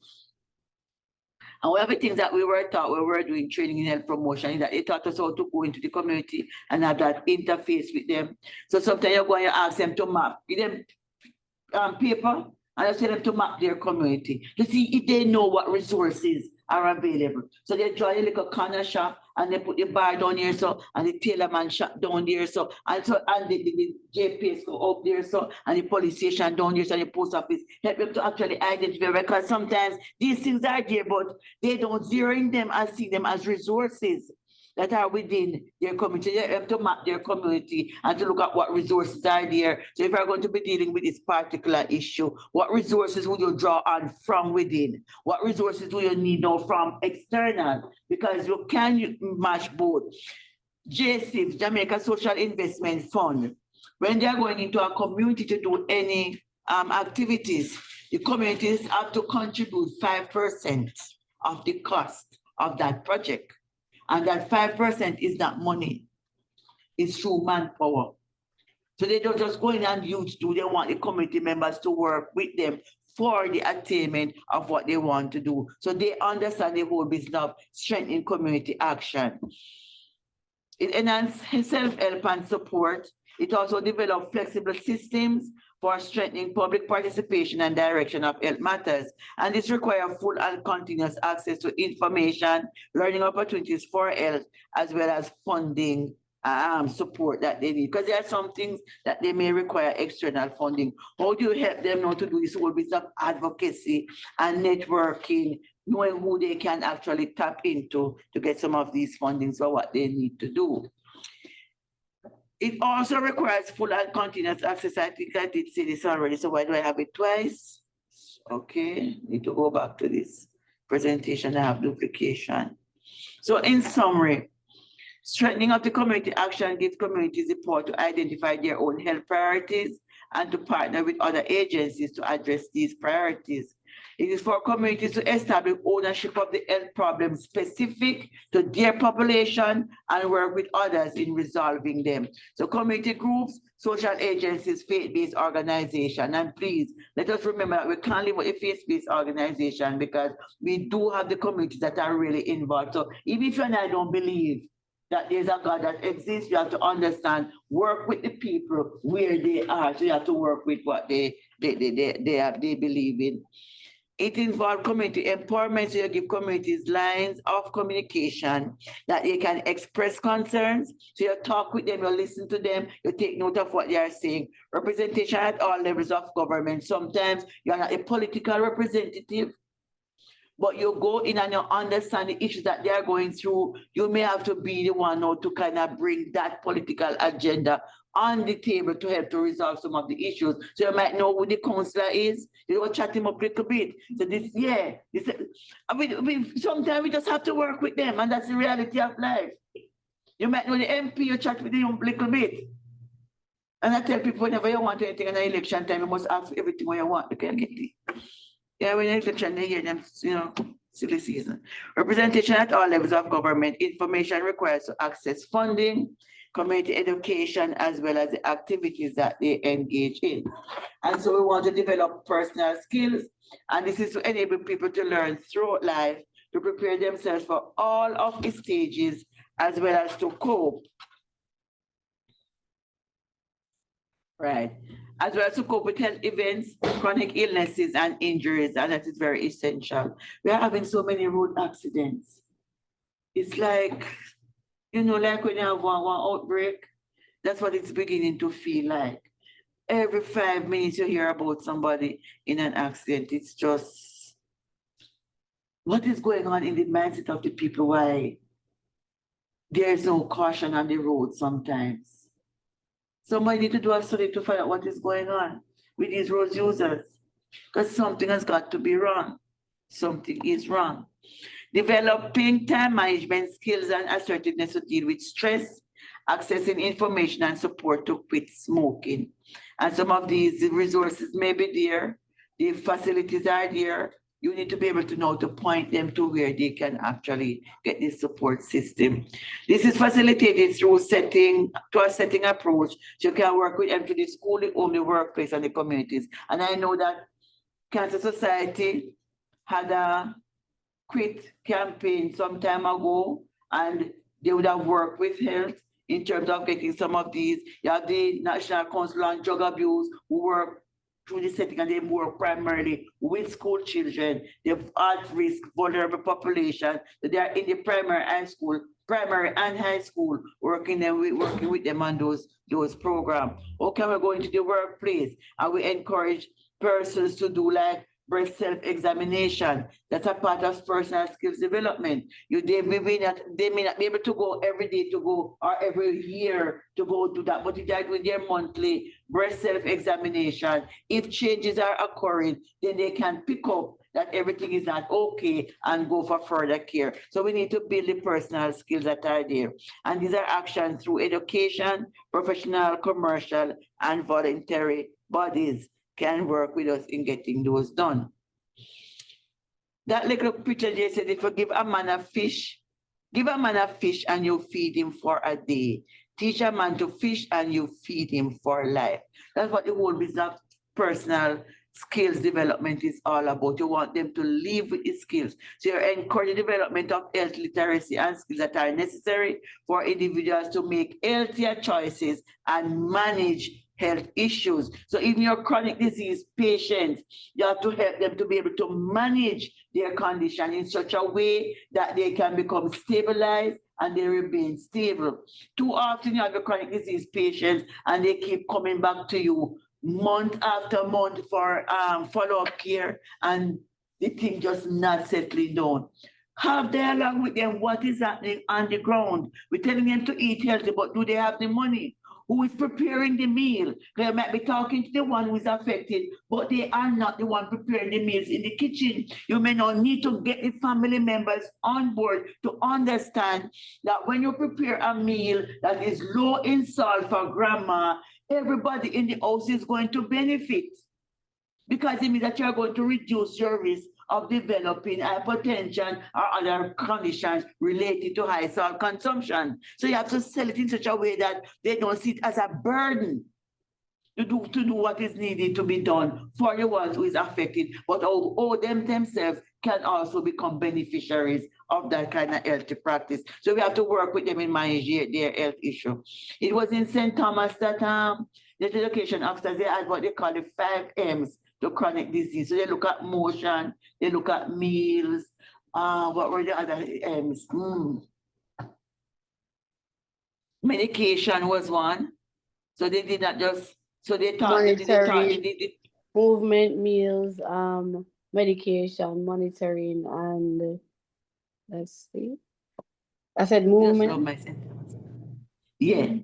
And one of the things that we were taught when we were doing training in health promotion is that they taught us how to go into the community and have that interface with them. So sometimes you go and you ask them to map, give them paper, and you tell them to map their community to see if they know what resources are available. So they draw a little corner shop and they put the bar down here, so, and the tailor man shop down there, so, and the JPS go up there, so, and the police station down there, so, and the post office help them to actually identify, because sometimes these things are there, but they don't zero in them and see them as resources that are within their community. They have to map their community and to look at what resources are there. So if you're going to be dealing with this particular issue, what resources will you draw on from within? What resources do you need now from external? Because you can match both. JSIF, Jamaica Social Investment Fund, when they're going into a community to do any activities, the communities have to contribute 5% of the cost of that project. And that 5% is not money, it's through manpower. So they don't just go in and use do, they want the community members to work with them for the attainment of what they want to do. So they understand the whole business of strengthening community action. It enhances self-help and support. It also develops flexible systems for strengthening public participation and direction of health matters. And this requires full and continuous access to information, learning opportunities for health, as well as funding support that they need. Because there are some things that they may require external funding. How do you help them now to do this whole bit of advocacy and networking, knowing who they can actually tap into to get some of these fundings for what they need to do? It also requires full and continuous access. I think I did say this already, so why do I have it twice? Okay, need to go back to this presentation. I have duplication. So in summary, strengthening of the community action gives communities the power to identify their own health priorities and to partner with other agencies to address these priorities. It is for communities to establish ownership of the health problems specific to their population and work with others in resolving them. So community groups, social agencies, faith-based organization, and please let us remember that we can't live with a faith-based organization because we do have the communities that are really involved. So even if you and I don't believe that there's a God that exists, you have to understand, work with the people where they are. So you have to work with what they believe in. It involves community empowerment, so you give communities lines of communication that they can express concerns. So you talk with them, you listen to them, you take note of what they are saying. Representation at all levels of government. Sometimes you're not a political representative, but you go in and you understand the issues that they are going through. You may have to be the one now to kind of bring that political agenda on the table to help to resolve some of the issues. So you might know who the councillor is. You will chat him up a little bit. So this, yeah, this, sometimes we just have to work with them, and that's the reality of life. You might know the MP, you chat with him a little bit. And I tell people, whenever you want anything in an election time, you must ask for everything what you want, you can get it. Yeah, when you're election, they hear them, silly season. Representation at all levels of government. Information requires to access funding, community education, as well as the activities that they engage in. And so we want to develop personal skills, and this is to enable people to learn throughout life, to prepare themselves for all of the stages, as well as to cope Right. As well as to cope with health events, chronic illnesses and injuries, and that is very essential. We are having so many road accidents. It's like, like when you have one outbreak, that's what it's beginning to feel like. Every 5 minutes you hear about somebody in an accident. It's just, what is going on in the mindset of the people? Why there's no caution on the road sometimes. Somebody need to do a study to find out what is going on with these road users, because something has got to be wrong. Something is wrong. Developing time management skills and assertiveness to deal with stress, accessing information and support to quit smoking. And some of these resources may be there, the facilities are there. You need to be able to know to point them to where they can actually get this support system. This is facilitated through a setting approach. So you can work with them to the school, the home, the workplace, and the communities. And I know that Cancer Society had a quit campaign some time ago, and they would have worked with health in terms of getting some of these. You have the National Council on Drug Abuse who work through the setting, and they work primarily with school children. They've at-risk vulnerable population. So they are in the primary and high school, working with them on those programs. Okay, we're going to the workplace, and we encourage persons to do like breast self-examination. That's a part of personal skills development. They may not be able to go every day to go, or every year to go to that, but if they're doing their monthly breast self-examination, if changes are occurring, then they can pick up that everything is not okay and go for further care. So we need to build the personal skills that are there. And these are actions through education, professional, commercial, and voluntary bodies can work with us in getting those done. That little picture there said, if you give a man a fish and you feed him for a day. Teach a man to fish and you feed him for life. That's what the whole business of personal skills development is all about. You want them to live with the skills. So you're encouraging the development of health literacy and skills that are necessary for individuals to make healthier choices and manage health issues. So in your chronic disease patients, you have to help them to be able to manage their condition in such a way that they can become stabilized and they remain stable. Too often you have your chronic disease patients and they keep coming back to you month after month for follow-up care, and the thing just not settling down. Have dialogue with them. What is happening on the ground? We're telling them to eat healthy, but do they have the money? Who is preparing the meal? They might be talking to the one who is affected, but they are not the one preparing the meals in the kitchen. You may not need to get the family members on board to understand that when you prepare a meal that is low in salt for grandma, everybody in the house is going to benefit, because it means that you're going to reduce your risk of developing hypertension or other conditions related to high salt consumption. So you have to sell it in such a way that they don't see it as a burden to do what is needed to be done for the ones who is affected, but them themselves can also become beneficiaries of that kind of healthy practice. So we have to work with them in managing their health issue. It was in St. Thomas that the education officers, they had what they call the 5 M's to chronic disease. So they look at motion, they look at meals. What were the other M's? Medication was one. So they did not just, so they thought movement, meals, medication, monitoring, and let's see. I said movement. Yeah.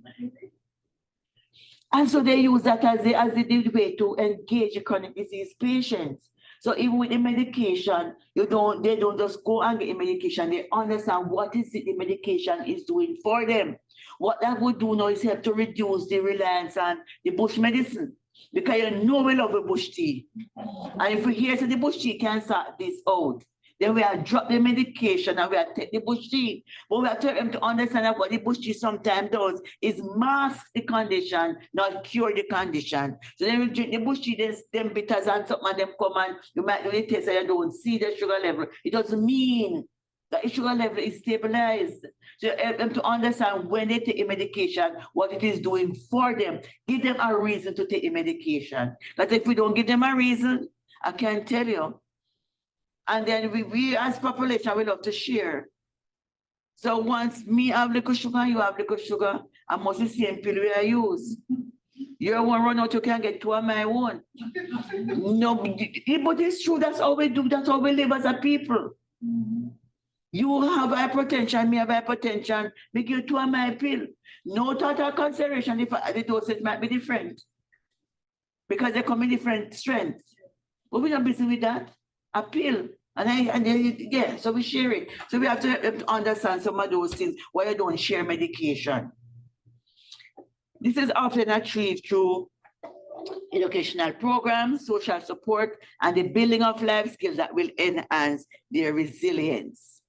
And so they use that as the way to engage the chronic disease patients. So even with the medication, they don't just go and get the medication. They understand what is it the medication is doing for them. What that would do now is help to reduce the reliance on the bush medicine. Because you know we love a bush tea. And if we hear that the bush tea can sort this out, then we have dropped the medication and we have take the bush tea. But we have to help them to understand that what the bush tea sometimes does is mask the condition, not cure the condition. So then we drink the bush tea, them bitters and something, and them come and you might do the test and you don't see the sugar level. It doesn't mean The sugar level is stabilized. So help them to understand when they take a medication, what it is doing for them. Give them a reason to take a medication. But if we don't give them a reason, I can't tell you. And then we as population, we love to share. So once me have liquor sugar, you have liquor sugar, I must the same pill we I use. Your one run out, you can get two of my own. No, but it's true, that's how we do, that's how we live as a people. You have hypertension, me have hypertension, we give two of my pill. No thought or consideration if the dosage might be different. Because they come in different strength. But we're not busy with that. A pill. Yeah, so we share it. So we have to understand some of those things, why you don't share medication. This is often achieved through educational programs, social support, and the building of life skills that will enhance their resilience.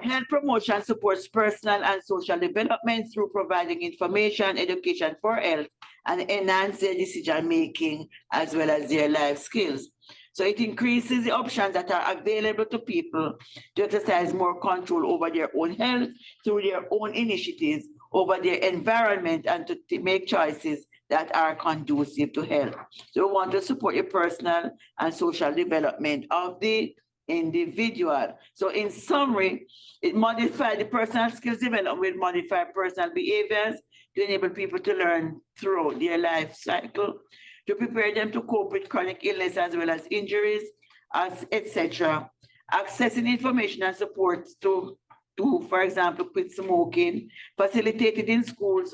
Health promotion supports personal and social development through providing information, education for health, and enhance their decision-making as well as their life skills. So it increases the options that are available to people to exercise more control over their own health through their own initiatives over their environment and to make choices that are conducive to health. So we want to support your personal and social development of the individual. So in summary, it modifies the personal skills development will modify personal behaviors to enable people to learn through their life cycle, to prepare them to cope with chronic illness as well as injuries, etc. Accessing information and support to, for example, quit smoking, facilitated in schools,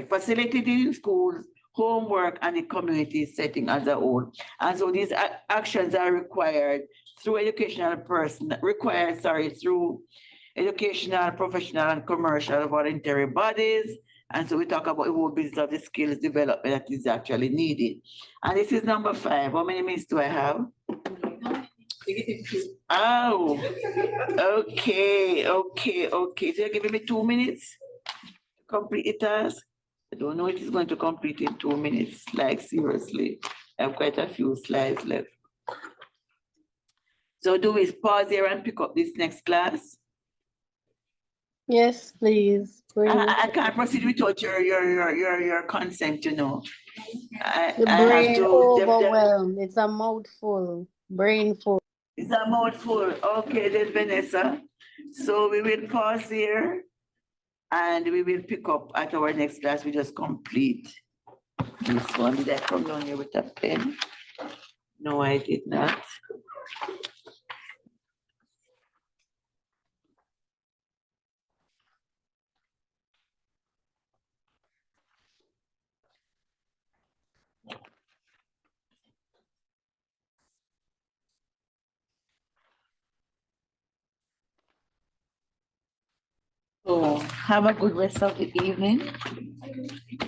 facilitated in schools, homework, and the community setting as a whole. And so these actions are required through educational through educational, professional, and commercial voluntary bodies. And so we talk about the whole business of the skills development that is actually needed. And this is number 5. How many minutes do I have? Oh, okay. So you're giving me 2 minutes to complete the task? I don't know if it's going to complete in 2 minutes, like seriously. I have quite a few slides left. So do we pause here and pick up this next class? Yes, please. I can't proceed without your consent, you know. The brain overwhelmed. It's a mouthful. Brain full. It's a mouthful. Okay, then Vanessa. So we will pause here and we will pick up at our next class. We just complete this one. Did I come down here with a pen? No, I did not. So have a good rest of the evening.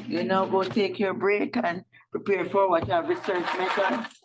You now go take your break and prepare for what you have research methods.